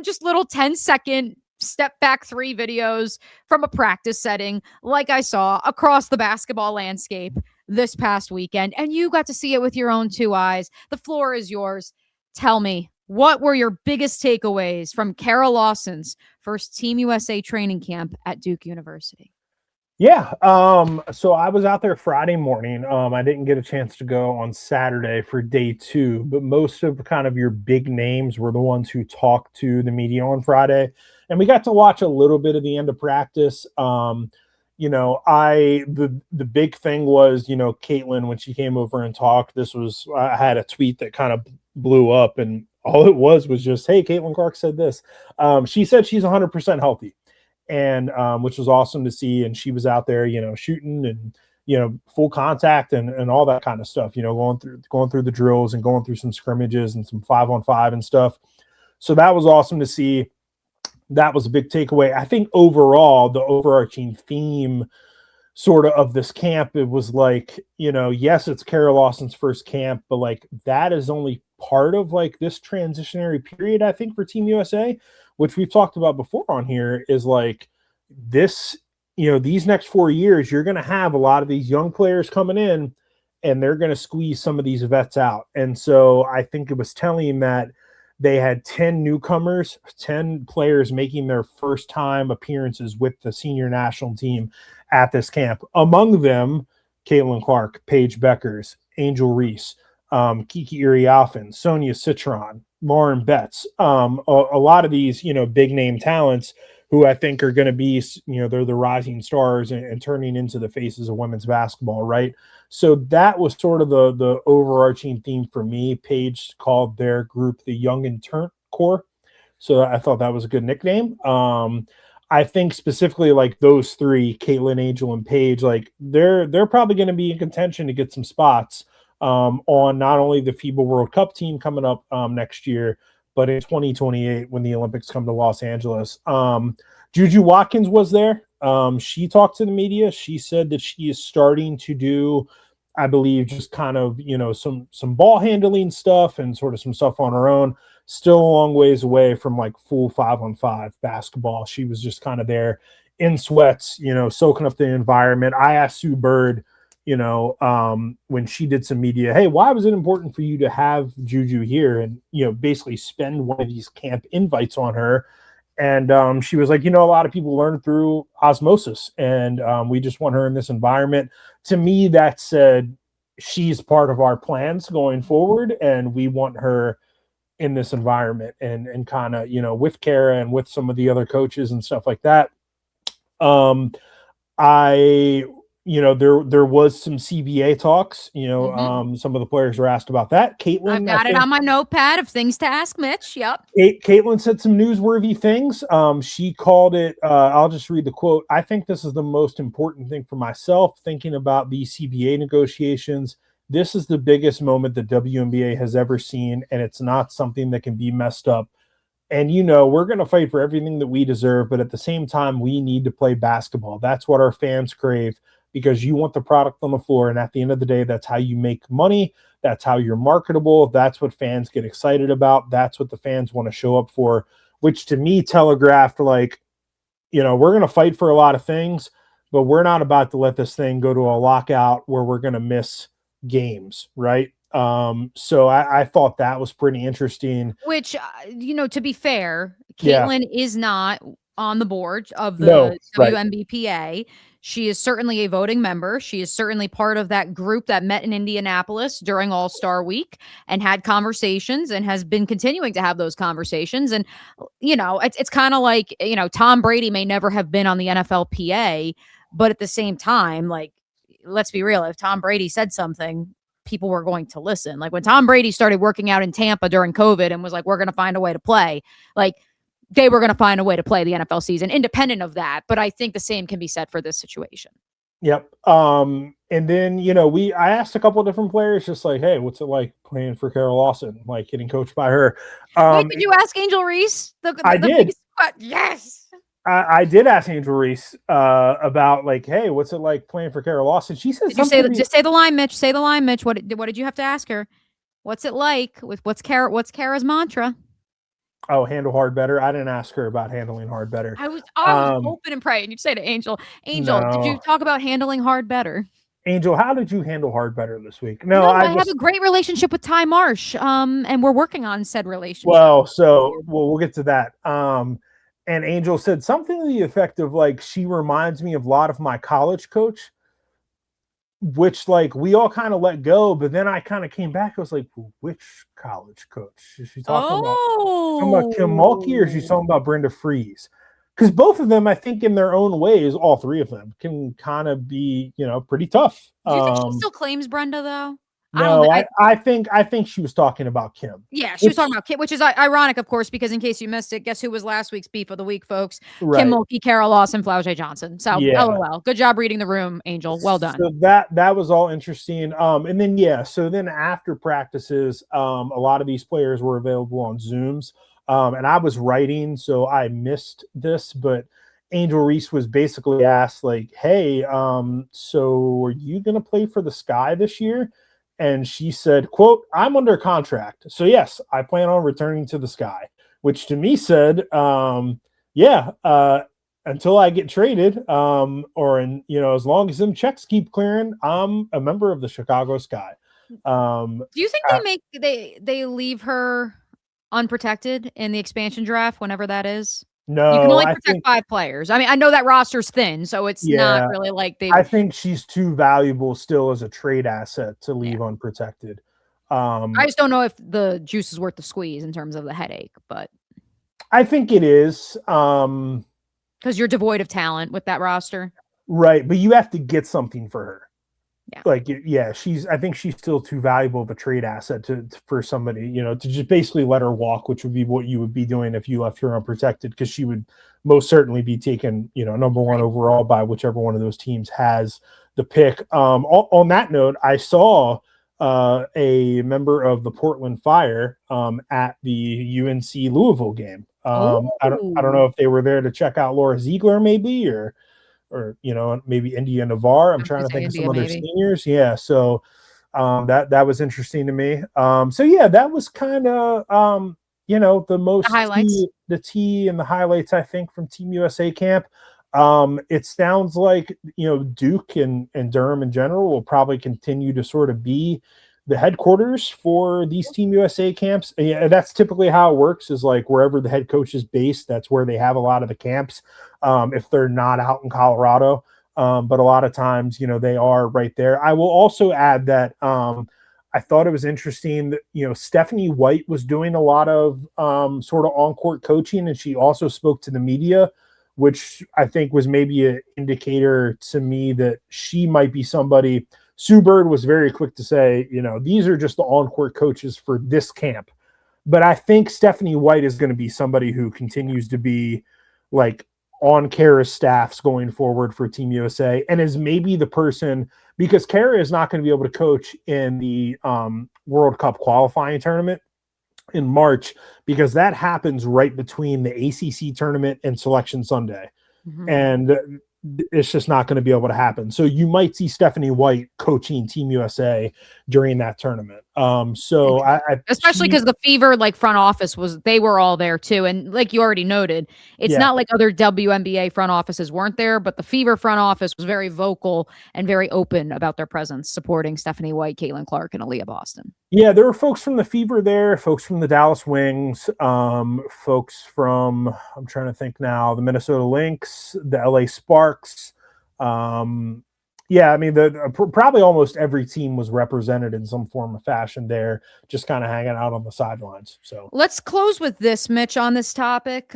just little 10-second step back 3 videos from a practice setting like I saw across the basketball landscape this past weekend. And you got to see it with your own 2 eyes. The floor is yours. Tell me, what were your biggest takeaways from Kara Lawson's first Team USA training camp at Duke University? Yeah. So I was out there Friday morning. I didn't get a chance to go on Saturday for day 2, but most of kind of your big names were the ones who talked to the media on Friday. And we got to watch a little bit of the end of practice. The big thing was, Caitlin, when she came over and talked, I had a tweet that kind of blew up, and all it was just, hey, Caitlin Clark said this. She said she's 100% healthy. And which was awesome to see. And she was out there, shooting and, full contact and all that kind of stuff, going through the drills and going through some scrimmages and some 5-on-5 and stuff. So that was awesome to see. That was a big takeaway. I think overall, the overarching theme sort of this camp, it was like, yes, it's Kara Lawson's first camp, but like that is only part of like this transitionary period, I think, for Team USA, which we've talked about before on here, is like this, these next 4 years, you're going to have a lot of these young players coming in and they're going to squeeze some of these vets out. And so I think it was telling that they had 10 newcomers, 10 players making their first time appearances with the senior national team at this camp. Among them, Caitlin Clark, Paige Beckers, Angel Reese, Kiki Irialfin, Sonia Citron, Lauren Betts, a lot of these, big name talents who I think are going to be, they're the rising stars and turning into the faces of women's basketball, right? So that was sort of the overarching theme for me. Paige called their group the Young and Turnt Corps. So I thought that was a good nickname. I think specifically like those 3, Caitlin, Angel, and Paige, like they're probably going to be in contention to get some spots on not only the FIBA World Cup team coming up next year, but in 2028 when the Olympics come to Los Angeles. Juju Watkins was there. She talked to the media. She said that she is starting to do, I believe, just kind of, some ball handling stuff and sort of some stuff on her own. Still a long ways away from like full 5-on-5 basketball. She was just kind of there in sweats, soaking up the environment. I asked Sue Bird, when she did some media, hey, why was it important for you to have Juju here and, basically spend one of these camp invites on her? And she was like, a lot of people learn through osmosis, and we just want her in this environment. To me, that said, she's part of our plans going forward, and we want her in this environment and kind of, with Kara and with some of the other coaches and stuff like that. There was some CBA talks, some of the players were asked about that. Caitlin, I've got it on my notepad of things to ask Mitch. Yep. Caitlin said some newsworthy things. She called it, I'll just read the quote. I think this is the most important thing for myself, thinking about the CBA negotiations. This is the biggest moment the WNBA has ever seen, and it's not something that can be messed up. And, we're going to fight for everything that we deserve, but at the same time, we need to play basketball. That's what our fans crave, because you want the product on the floor. And at the end of the day, that's how you make money. That's how you're marketable. That's what fans get excited about. That's what the fans want to show up for, which to me telegraphed like, we're going to fight for a lot of things, but we're not about to let this thing go to a lockout where we're going to miss games, right? So I thought that was pretty interesting. Which, to be fair, Caitlin is not on the board of the WNBPA. Right. She is certainly a voting member. She is certainly part of that group that met in Indianapolis during All-Star Week and had conversations and has been continuing to have those conversations. And, it's kind of like, Tom Brady may never have been on the NFLPA, but at the same time, like, let's be real, if Tom Brady said something, people were going to listen. Like when Tom Brady started working out in Tampa during COVID and was like, we're going to find a way to play, like they were going to find a way to play the NFL season independent of that. But I think the same can be said for this situation. Yep. And then, I asked a couple of different players just like, hey, what's it like playing for Carol Lawson, like getting coached by her? Wait, did you ask Angel Reese? I did. Biggest, yes. I did ask Angel Reese about like, hey, what's it like playing for Carol Lawson? She said Just say the line, Mitch. Say the line, Mitch. What did you have to ask her? What's it like? What's Kara's mantra? Oh, handle hard better. I didn't ask her about handling hard better. I was hoping and praying you'd say to Angel, did you talk about handling hard better? Angel, how did you handle hard better this week? No, I have a great relationship with Ty Marsh, and we're working on said relationship. Well, we'll get to that. And Angel said something to the effect of like, she reminds me of a lot of my college coach, which like we all kind of let go, but then I kind of came back. I was like, which college coach? Is she talking about Kim Mulkey, or is she talking about Brenda Fries? Because both of them, I think in their own ways, all three of them can kind of be, pretty tough. Do you think she still claims Brenda though? No, I think she was talking about Kim. Yeah, she was talking about Kim, which is ironic, of course, because in case you missed it, guess who was last week's beef of the week, folks? Right. Kim Mulkey, Carol Lawson, Flaujae Johnson. So, LOL. Good job reading the room, Angel. Well done. So that was all interesting. And then, so then after practices, a lot of these players were available on Zooms. And I was writing, so I missed this, but Angel Reese was basically asked like, hey, so are you going to play for the Sky this year? And she said, quote, I'm under contract. So yes, I plan on returning to the Sky, which to me said, until I get traded, as long as them checks keep clearing, I'm a member of the Chicago Sky. Do you think they leave her unprotected in the expansion draft, whenever that is? No, you can only protect 5 players. I mean, I know that roster's thin, so it's not really like they. I think she's too valuable still as a trade asset to leave unprotected. I just don't know if the juice is worth the squeeze in terms of the headache, but I think it is. Because you're devoid of talent with that roster, right? But you have to get something for her. Yeah. I think she's still too valuable of a trade asset for somebody, to just basically let her walk, which would be what you would be doing if you left her unprotected, because she would most certainly be taken, number 1 overall by whichever one of those teams has the pick. On that note, I saw a member of the Portland Fire at the UNC Louisville game. I don't know if they were there to check out Laura Ziegler maybe, or maybe India Navarre. I'm trying to think of some other seniors. Yeah. So that was interesting to me. That was kind of, the most highlights, the tea and the highlights, I think, from Team USA camp. It sounds like, Duke and Durham in general will probably continue to sort of be the headquarters for these Team USA camps. And that's typically how it works, is like wherever the head coach is based, that's where they have a lot of the camps. If they're not out in Colorado, but a lot of times, they are right there. I will also add that I thought it was interesting that, Stephanie White was doing a lot of sort of on-court coaching, and she also spoke to the media, which I think was maybe an indicator to me that she might be somebody. Sue Bird was very quick to say, these are just the on-court coaches for this camp. But I think Stephanie White is going to be somebody who continues to be like on Kara's staffs going forward for Team USA, and is maybe the person, because Kara is not going to be able to coach in the World Cup qualifying tournament in March, because that happens right between the ACC tournament and Selection Sunday. Mm-hmm. And it's just not going to be able to happen. So you might see Stephanie White coaching Team USA during that tournament. Especially because the Fever front office they were all there too. And like you already noted, it's not like other WNBA front offices weren't there, but the Fever front office was very vocal and very open about their presence, supporting Stephanie White, Caitlin Clark, and Aaliyah Boston. Yeah, there were folks from the Fever there, folks from the Dallas Wings, folks from, I'm trying to think now, the Minnesota Lynx, the LA Sparks. Probably almost every team was represented in some form or fashion there, just kind of hanging out on the sidelines. So let's close with this, Mitch, on this topic.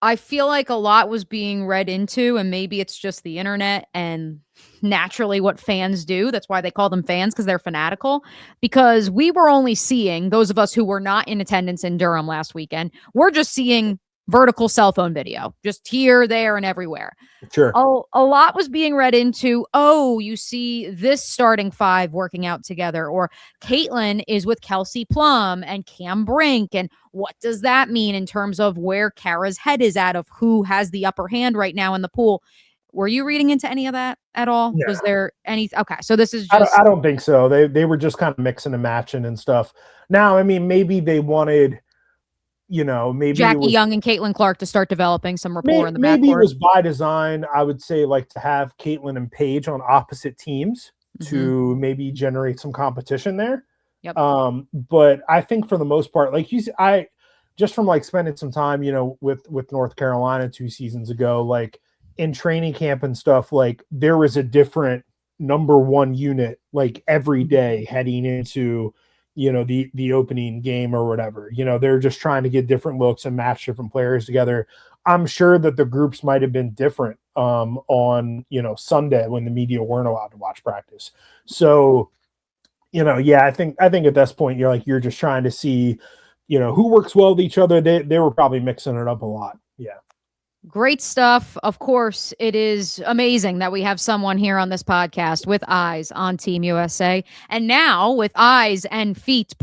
I feel like a lot was being read into, and maybe it's just the internet and naturally what fans do. That's why they call them fans, because they're fanatical. Because we were only seeing, those of us who were not in attendance in Durham last weekend, we're just seeing vertical cell phone video, just here, there, and everywhere. Sure. A lot was being read into, you see this starting five working out together, or Caitlin is with Kelsey Plum and Cam Brink. And what does that mean in terms of where Kara's head is at, of who has the upper hand right now in the pool? Were you reading into any of that at all? No. Was there any? Okay, so this is just. I don't think so. They were just kind of mixing and matching and stuff. Now, I mean, maybe they wanted, maybe Jackie Young and Caitlin Clark to start developing some rapport in the backcourt. Maybe it was by design, I would say, like to have Caitlin and Paige on opposite teams to maybe generate some competition there. Yep. But I think for the most part, like I just from like spending some time, with North Carolina 2 seasons ago, like in training camp and stuff, like there was a different number one unit like every day heading into the opening game or whatever. They're just trying to get different looks and match different players together. I'm sure that the groups might have been different on Sunday when the media weren't allowed to watch practice. So I think at this point you're just trying to see who works well with each other. They were probably mixing it up a lot. Yeah. Great stuff. Of course, it is amazing that we have someone here on this podcast with eyes on Team USA. And now with eyes and feet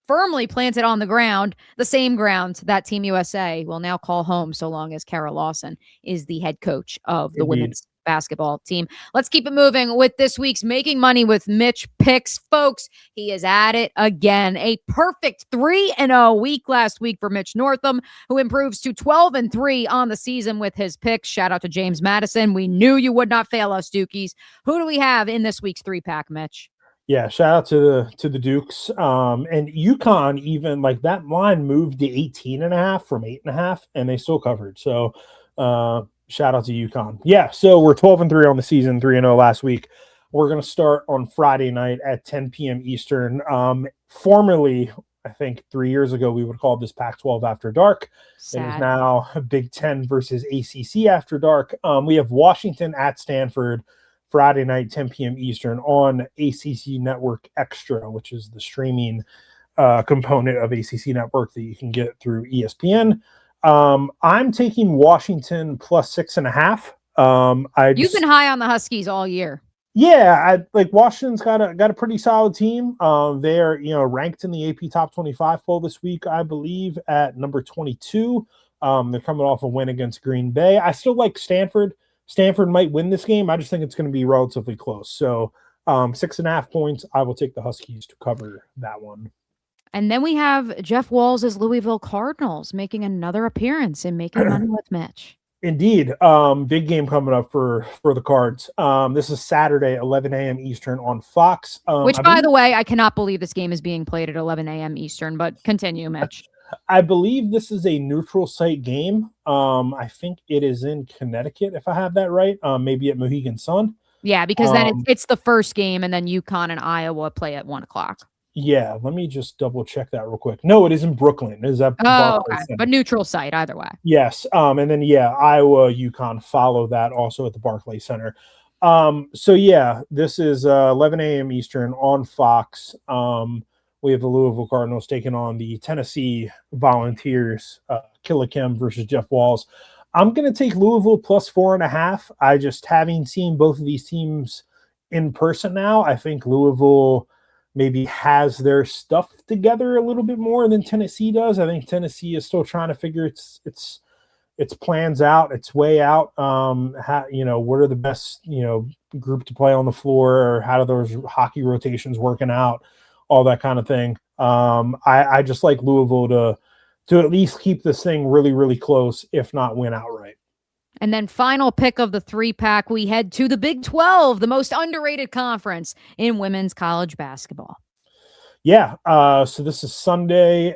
firmly planted on the ground, the same ground that Team USA will now call home so long as Kara Lawson is the head coach of the women's basketball team. Let's keep it moving with this week's Making Money with Mitch picks. Folks, he is at it again. A perfect 3-0 week last week for Mitch Northam, who improves to 12-3 on the season with his picks. Shout out to James Madison. We knew you would not fail us, Dukies. Who do we have in this week's 3-pack, Mitch? Yeah, shout out to the Dukes. And UConn, even like that line moved to 18.5 from 8.5, and they still covered. So shout out to UConn. Yeah, so we're 12-3 on the season, 3-0 last week. We're going to start on Friday night at 10 p.m. Eastern. Formerly, I think 3 years ago, we would call this Pac-12 After Dark. Sad. It is now Big Ten versus ACC After Dark. We have Washington at Stanford Friday night, 10 p.m. Eastern on ACC Network Extra, which is the streaming component of ACC Network that you can get through ESPN. I'm taking Washington plus 6.5. You've been high on the Huskies all year. Yeah, Washington's got a pretty solid team. They are ranked in the AP Top 25 poll this week, I believe, at number 22. They're coming off a win against Green Bay. I still like Stanford. Stanford might win this game. I just think it's going to be relatively close. So 6.5 points. I will take the Huskies to cover that one. And then we have Jeff Walls' Louisville Cardinals making another appearance in Making Money with Mitch. Indeed. Big game coming up for the Cards. This is Saturday, 11 a.m. Eastern on Fox. Which, by the way, I cannot believe this game is being played at 11 a.m. Eastern, but continue, Mitch. I believe this is a neutral site game. I think it is in Connecticut, if I have that right. Maybe at Mohegan Sun. Yeah, because then it's the first game, and then UConn and Iowa play at 1 o'clock. Yeah, let me just double check that real quick. No, it is in Brooklyn. It is at okay. But neutral site either way. Yes. And then Iowa, UConn follow that also at the Barclays Center. So yeah, this is 11 a.m. Eastern on Fox. We have the Louisville Cardinals taking on the Tennessee Volunteers, Killikim versus Jeff Walls. I'm going to take Louisville plus 4.5. I just, having seen both of these teams in person now, I think Louisville maybe has their stuff together a little bit more than Tennessee does. I think Tennessee is still trying to figure its plans out, its way out. What are the best, group to play on the floor, or how do those hockey rotations working out? All that kind of thing. I just like Louisville to at least keep this thing really, really close, if not win outright. And then final pick of the 3-pack, we head to the Big 12, the most underrated conference in women's college basketball. Yeah. So this is Sunday.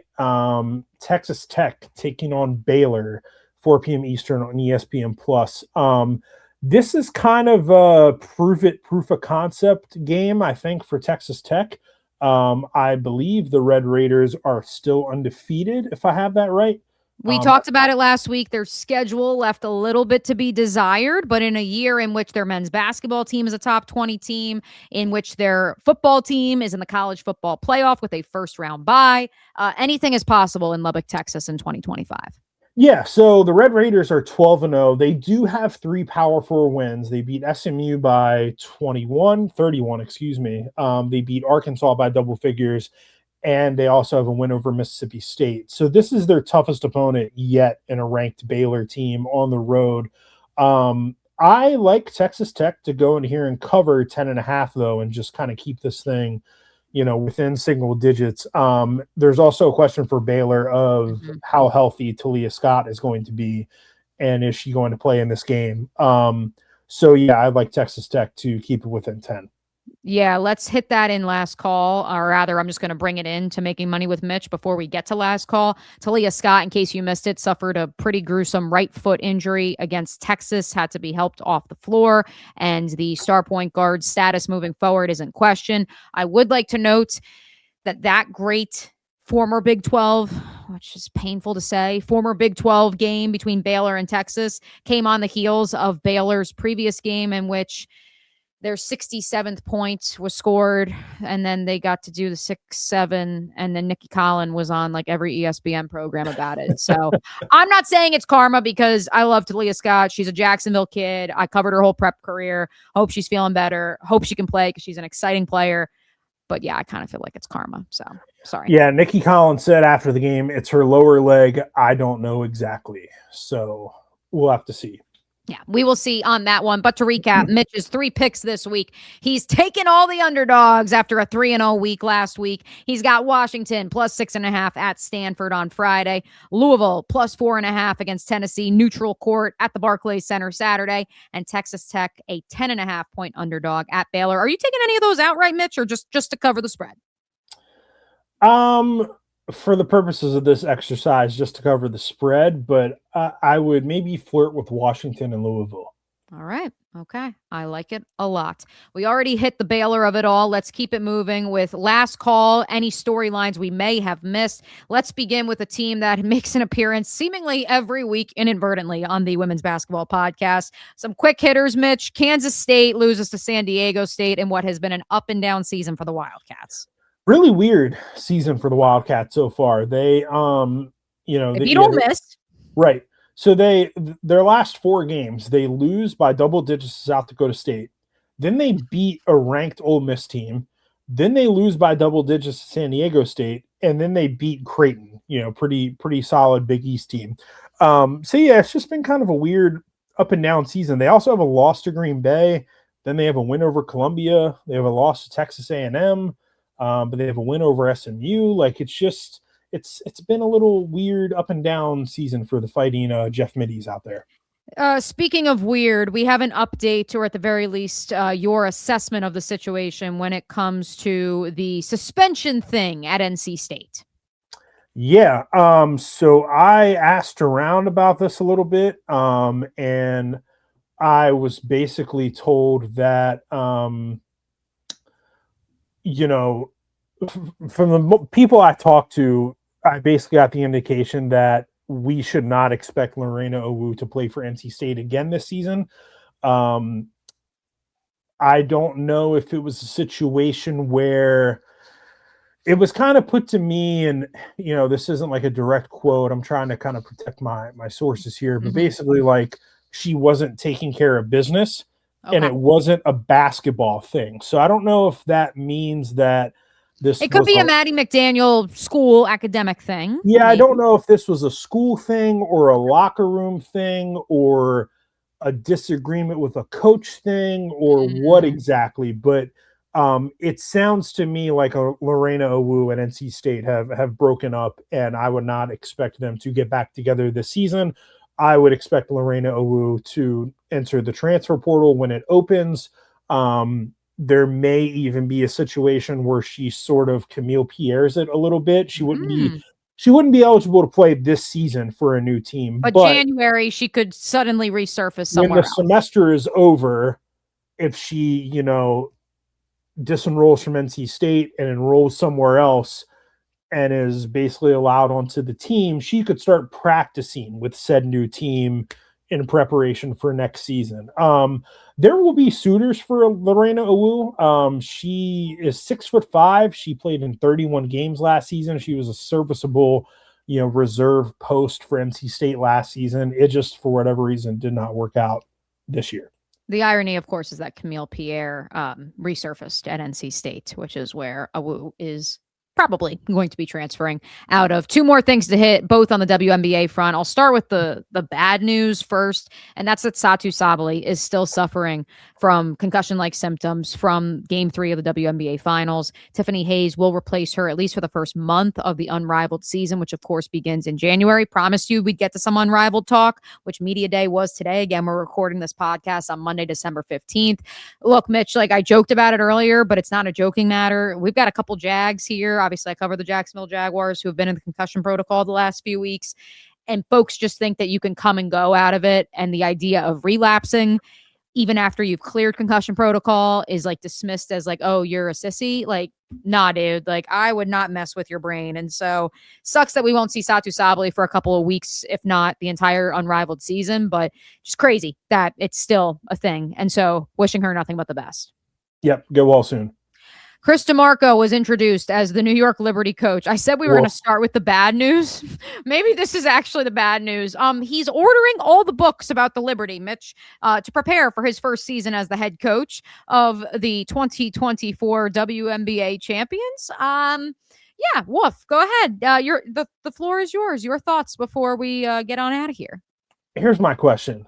Texas Tech taking on Baylor, 4 p.m. Eastern on ESPN Plus. This is kind of a proof of concept game, I think, for Texas Tech. I believe the Red Raiders are still undefeated, if I have that right. We talked about it last week. Their schedule left a little bit to be desired, but in a year in which their men's basketball team is a top 20 team, in which their football team is in the college football playoff with a first-round bye, anything is possible in Lubbock, Texas in 2025. Yeah, so the Red Raiders are 12-0. They do have 3 Power 4 wins. They beat SMU by 31, excuse me. They beat Arkansas by double figures, and they also have a win over Mississippi State. So this is their toughest opponent yet in a ranked Baylor team on the road. I like Texas Tech to go in here and cover 10.5, though, and just kind of keep this thing, within single digits. There's also a question for Baylor of how healthy Talia Scott is going to be, and is she going to play in this game? So yeah, I'd like Texas Tech to keep it within 10. Yeah, let's hit that in last call, or rather, I'm just going to bring it in to Making Money with Mitch before we get to last call. Talia Scott, in case you missed it, suffered a pretty gruesome right foot injury against Texas, had to be helped off the floor, and the star point guard status moving forward is in question. I would like to note that great former Big 12, which is painful to say, former Big 12 game between Baylor and Texas came on the heels of Baylor's previous game in which their 67th point was scored, and then they got to do the 6-7, and then Nikki Collin was on like every ESPN program about it. So I'm not saying it's karma because I love Talia Scott. She's a Jacksonville kid. I covered her whole prep career. Hope she's feeling better. Hope she can play because she's an exciting player. But yeah, I kind of feel like it's karma. So sorry. Yeah, Nikki Collin said after the game, it's her lower leg. I don't know exactly. So we'll have to see. Yeah, we will see on that one. But to recap, Mitch's 3 picks this week. He's taken all the underdogs after a 3-0 week last week. He's got Washington plus 6.5 at Stanford on Friday. Louisville plus 4.5 against Tennessee, neutral court at the Barclays Center Saturday. And Texas Tech, a 10.5 point underdog at Baylor. Are you taking any of those outright, Mitch, or just to cover the spread? For the purposes of this exercise, just to cover the spread, but I would maybe flirt with Washington and Louisville. All right. Okay. I like it a lot. We already hit the Baylor of it all. Let's keep it moving with last call, any storylines we may have missed. Let's begin with a team that makes an appearance seemingly every week inadvertently on the Women's Basketball Podcast. Some quick hitters, Mitch. Kansas State loses to San Diego State in what has been an up and down season for the Wildcats. Really weird season for the Wildcats so far. They, they beat Ole Miss. Right. So their last 4 games, they lose by double digits to South Dakota State. Then they beat a ranked Ole Miss team. Then they lose by double digits to San Diego State. And then they beat Creighton, pretty solid Big East team. So yeah, it's just been kind of a weird up and down season. They also have a loss to Green Bay. Then they have a win over Columbia. They have a loss to Texas A&M. But they have a win over SMU. Like it's been a little weird up and down season for the Fighting Jeff Middies out there. Speaking of weird, we have an update, or at the very least, your assessment of the situation when it comes to the suspension thing at NC State. Yeah. So I asked around about this a little bit, and I was basically told that from the people I talked to, I basically got the indication that we should not expect Lorena Owu to play for NC State again this season. I don't know if it was a situation where it was kind of put to me, and this isn't like a direct quote. I'm trying to kind of protect my sources here, but basically like she wasn't taking care of business. Okay. And it wasn't a basketball thing. So I don't know if that means that it could be a Maddie McDaniel school academic thing. Yeah, maybe. I don't know if this was a school thing or a locker room thing or a disagreement with a coach thing or what exactly. But it sounds to me like Lorena Owu and NC State have broken up, and I would not expect them to get back together this season. I would expect Lorena Owu to enter the transfer portal when it opens. There may even be a situation where she sort of Camille Pierre's it a little bit. She wouldn't be eligible to play this season for a new team. But January, she could suddenly resurface somewhere when the semester is over, if she, disenrolls from NC State and enrolls somewhere else and is basically allowed onto the team, she could start practicing with said new team in preparation for next season. There will be suitors for Lorena Owu. She is 6'5". She played in 31 games last season. She was a serviceable reserve post for NC State last season. It just, for whatever reason, did not work out this year. The irony, of course, is that Camille Pierre resurfaced at NC State, which is where Awu is probably going to be transferring out of. Two more things to hit, both on the WNBA front. I'll start with the bad news first, and that's that Satu Sabali is still suffering from concussion-like symptoms from Game 3 of the WNBA Finals. Tiffany Hayes will replace her at least for the first month of the Unrivaled season, which of course begins in January. Promised you we'd get to some Unrivaled talk, which Media Day was today. Again, we're recording this podcast on Monday, December 15th. Look, Mitch, like I joked about it earlier, but it's not a joking matter. We've got a couple Jags here. Obviously, I cover the Jacksonville Jaguars who have been in the concussion protocol the last few weeks. And folks just think that you can come and go out of it. And the idea of relapsing, even after you've cleared concussion protocol, is like dismissed as like, oh, you're a sissy. Like, nah, dude, like I would not mess with your brain. And so sucks that we won't see Satu Sabali for a couple of weeks, if not the entire Unrivaled season, but just crazy that it's still a thing. And so wishing her nothing but the best. Yep. Get well soon. Chris DeMarco was introduced as the New York Liberty coach. I said we were going to start with the bad news. Maybe this is actually the bad news. He's ordering all the books about the Liberty, Mitch, to prepare for his first season as the head coach of the 2024 WNBA champions. Yeah, Wolf, go ahead. The floor is yours. Your thoughts before we get on out of here. Here's my question.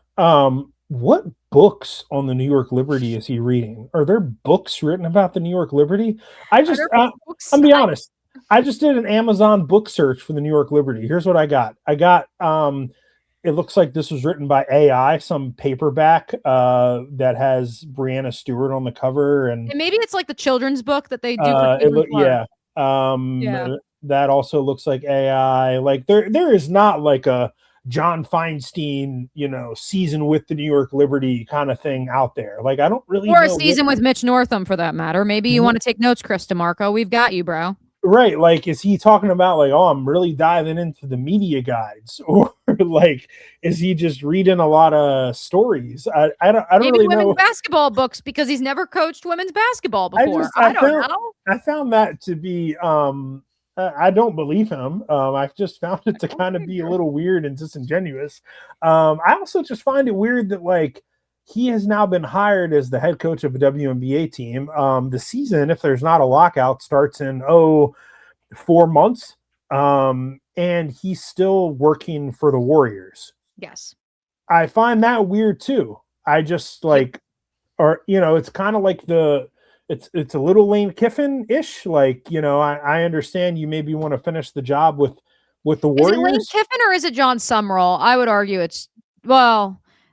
What books on the New York Liberty is he reading? Are there books written about the New York Liberty? I'm be honest. I just did an Amazon book search for the New York Liberty. Here's what I got. It looks like this was written by AI, some paperback that has Brianna Stewart on the cover, and maybe it's like the children's book that they do. Yeah. That also looks like AI. Like there is not like a John Feinstein, season with the New York Liberty kind of thing out there. Like, I don't really know. Or a season with Mitch Northam, for that matter. Maybe you want to take notes, Chris DeMarco. We've got you, bro. Right. Like, is he talking about like, oh, I'm really diving into the media guides, or like, is he just reading a lot of stories? I don't Maybe really women's know. Basketball books, because he's never coached women's basketball before. I don't know. I found that to be I don't believe him. I've just found it to kind of be a little weird and disingenuous. I also just find it weird that like he has now been hired as the head coach of a WNBA team. The season, if there's not a lockout, starts in 4 months. And he's still working for the Warriors. Yes. I find that weird too. I just like, it's kind of like it's a little Lane Kiffin-ish. Like, I understand you maybe want to finish the job with the Warriors. Is it Lane Kiffin or is it John Summerall? I would argue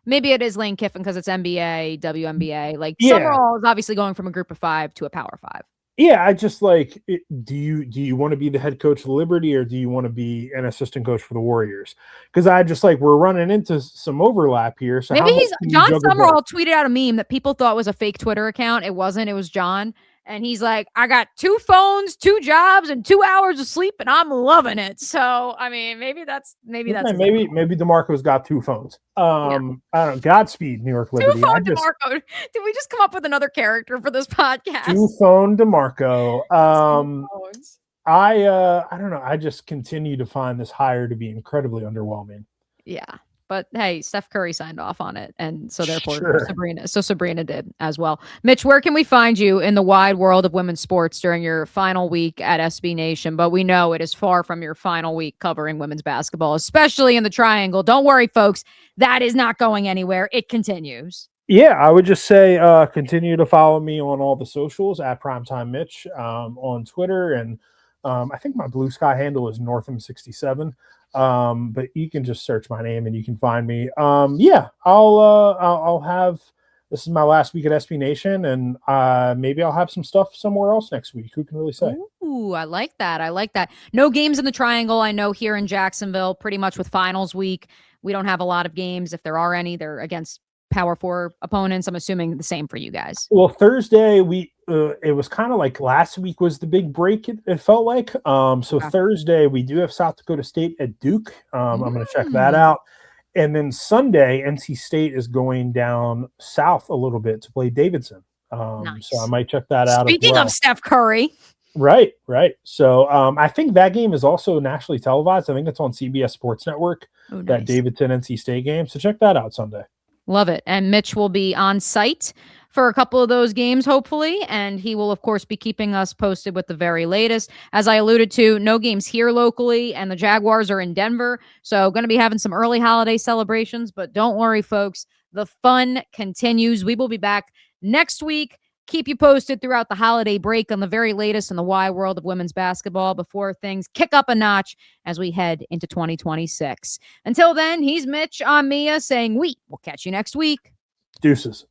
maybe it is Lane Kiffin because it's NBA, WNBA. Like, yeah. Summerall is obviously going from a group of 5 to a power 5. Yeah, I just like, do you want to be the head coach of Liberty, or do you want to be an assistant coach for the Warriors? Because I just like, we're running into some overlap here. So maybe John Summerall tweeted out a meme that people thought was a fake Twitter account. It wasn't. It was John. And he's like, I got 2 phones, 2 jobs, and 2 hours of sleep, and I'm loving it. So, I mean, maybe that's maybe DeMarco's got 2 phones. I don't know. Godspeed, New York Liberty. 2-phone DeMarco. Did we just come up with another character for this podcast? 2-phone DeMarco. I don't know. I just continue to find this hire to be incredibly underwhelming. Yeah. But hey, Steph Curry signed off on it. And so therefore sure. Sabrina did as well. Mitch, where can we find you in the wide world of women's sports during your final week at SB Nation? But we know it is far from your final week covering women's basketball, especially in the Triangle. Don't worry, folks. That is not going anywhere. It continues. Yeah, I would just say continue to follow me on all the socials at Primetime Mitch on Twitter. And I think my Blue Sky handle is Northam67. But you can just search my name and you can find me. I'll have, this is my last week at SB Nation, and maybe I'll have some stuff somewhere else next week. Who can really say? Ooh, I like that. No games in the Triangle. I know here in Jacksonville, pretty much with finals week, we don't have a lot of games. If there are any, they're against Power 4 opponents. I'm assuming the same for you guys. Well, Thursday it was kind of like last week was the big break. It felt like Thursday we do have South Dakota State at Duke. I'm going to check that out, and then Sunday NC State is going down south a little bit to play Davidson. Nice. So I might check that out. Speaking of Steph Curry. Right. So I think that game is also nationally televised. I think it's on CBS Sports Network, Oh, that nice. Davidson NC State game. So check that out Sunday. Love it. And Mitch will be on site for a couple of those games, hopefully. And he will, of course, be keeping us posted with the very latest. As I alluded to, no games here locally, and the Jaguars are in Denver. So going to be having some early holiday celebrations. But don't worry, folks. The fun continues. We will be back next week. Keep you posted throughout the holiday break on the very latest in the wide world of women's basketball before things kick up a notch as we head into 2026. Until then, he's Mitch. I'm Mia saying we will catch you next week. Deuces.